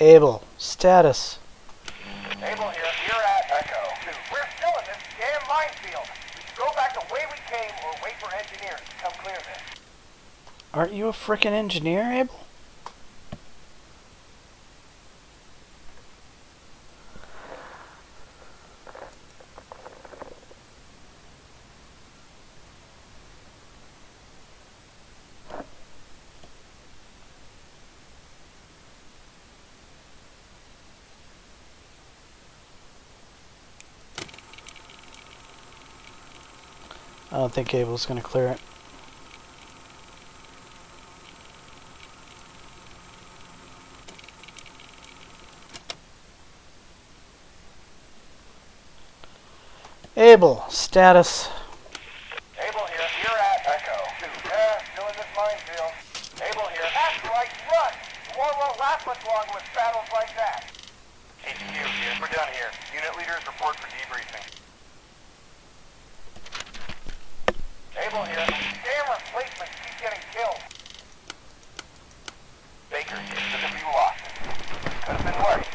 Able. Status. Able here. You're at Echo. We're still in this damn minefield. Go back the way we came or wait for engineers to come clear this. Aren't you a frickin' engineer, Able? I don't think Abel's gonna clear it. Able, status. Able here. You're at Echo. Still in this minefield. Able here. That's right. Run. The war won't last much longer with battles like that. HQ here. We're done here. Unit leaders report for debriefing. Able here. Damn replacements keep getting killed. Baker here. Look at we lost. Could have been worse.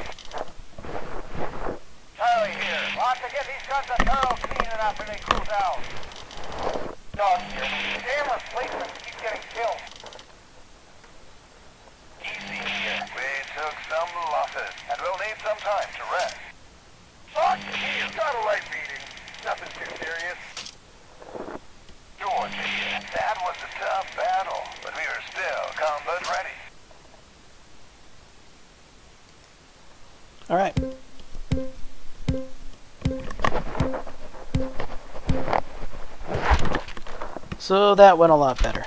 Charlie here. Want to get these guns a thorough cleaning after they cruise out. Dog here. Damn replacements keep getting killed. Easy here. We took some losses, and we'll need some time to rest. Fuck you. Got a light beating. Nothing too serious. George here. That was a tough battle, but we are still combat ready. All right. So that went a lot better.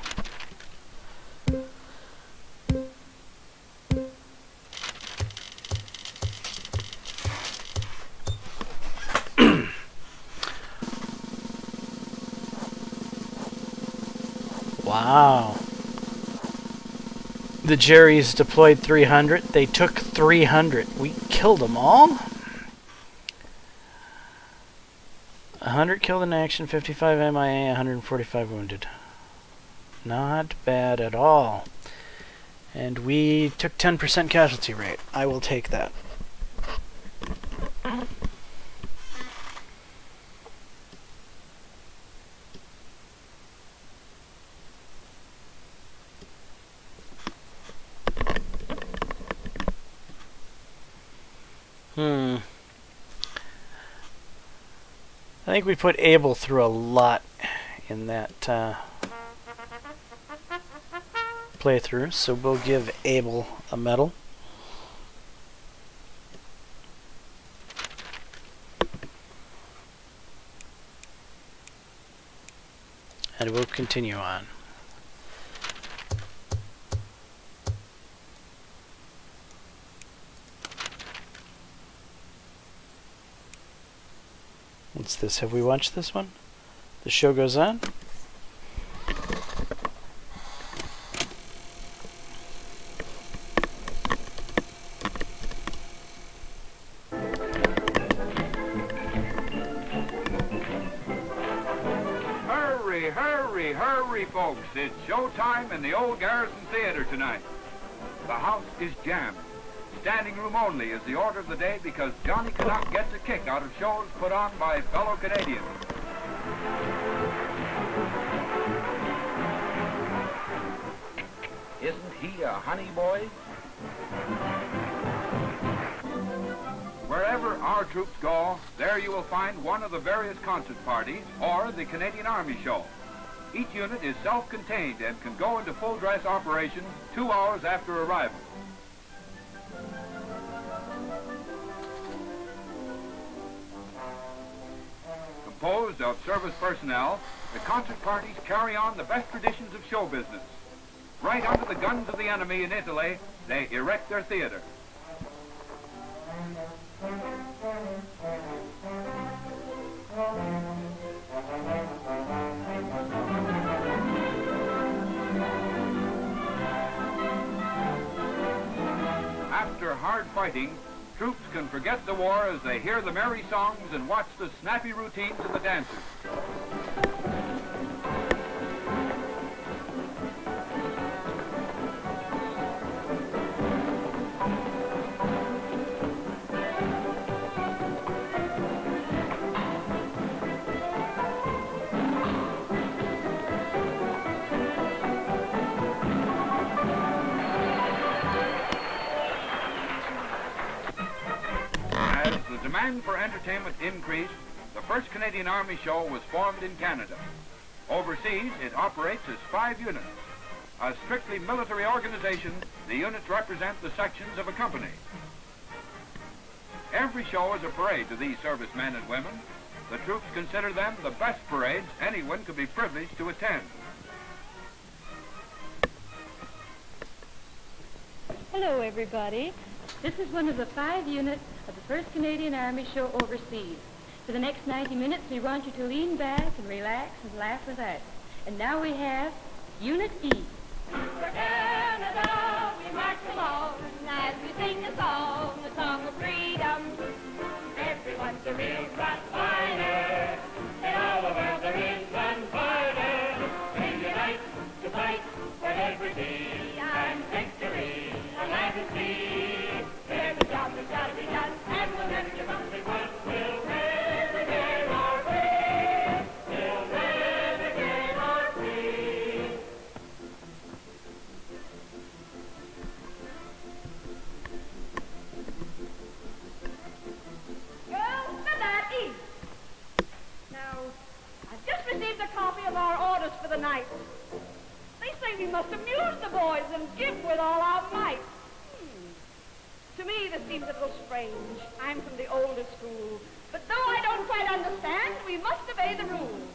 Wow. The Jerrys deployed 300. They took 300. We killed them all? 100 killed in action, 55 MIA, 145 wounded. Not bad at all. And we took 10% casualty rate. I will take that. I think we put Able through a lot in that playthrough, so we'll give Able a medal. And we'll continue on. What's this? Have we watched this one? The show goes on. Hurry, hurry, hurry! Hurry, folks. It's showtime in the old Garrison Theater tonight. The house is jammed. Standing room only is the order of the day because Johnny Canuck gets a kick out of shows put on by fellow Canadians. Isn't he a honey boy? Wherever our troops go, there you will find one of the various concert parties or the Canadian Army show. Each unit is self-contained and can go into full dress operation 2 hours after arrival. Composed of service personnel, the concert parties carry on the best traditions of show business. Right under the guns of the enemy in Italy, they erect their theater. After hard fighting, troops can forget the war as they hear the merry songs and watch the snappy routines of the dancers. The demand for entertainment increased. The first Canadian Army show was formed in Canada. Overseas, it operates as 5 units. A strictly military organization, the units represent the sections of a company. Every show is a parade to these servicemen and women. The troops consider them the best parades anyone could be privileged to attend. Hello, everybody. This is one of the 5 units of the 1st Canadian Army show overseas. For the next 90 minutes, we want you to lean back and relax and laugh with us. And now we have Unit E. For Canada, we march along as we sing a song of freedom. Everyone's a real flat fighter. In all the world there is one fighter. We unite to fight for liberty and victory and majesty. There's a job that's got to be done, and we'll never give up because we'll never get our way. We'll never get our way. Girls, for that east. Now, I've just received a copy of our orders for the night. They say we must amuse the boys and give with all our might. To me, this seems a little strange. I'm from the older school. But though I don't quite understand, we must obey the rules.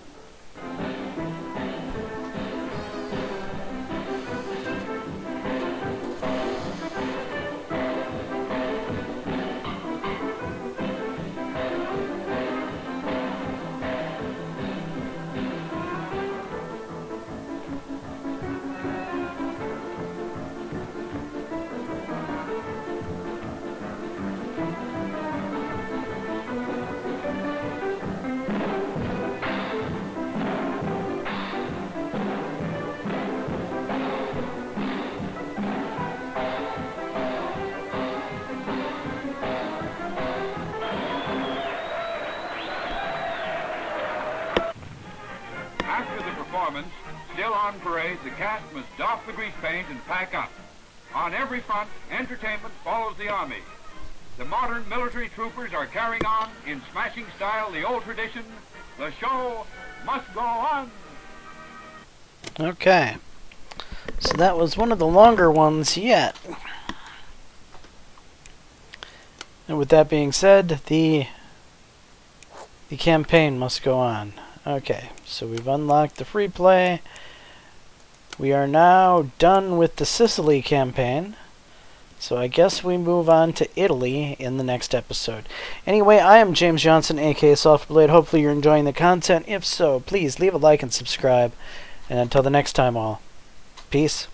Still on parade, the cast must doff the grease paint and pack up. On every front, entertainment follows the Army. The modern military troopers are carrying on, in smashing style, the old tradition. The show must go on. Okay. So that was one of the longer ones yet. And with that being said, the campaign must go on. Okay, so we've unlocked the free play. We are now done with the Sicily campaign. So I guess we move on to Italy in the next episode. Anyway, I am James Johnson, aka Sulfurblade. Hopefully you're enjoying the content. If so, please leave a like and subscribe. And until the next time, all, peace.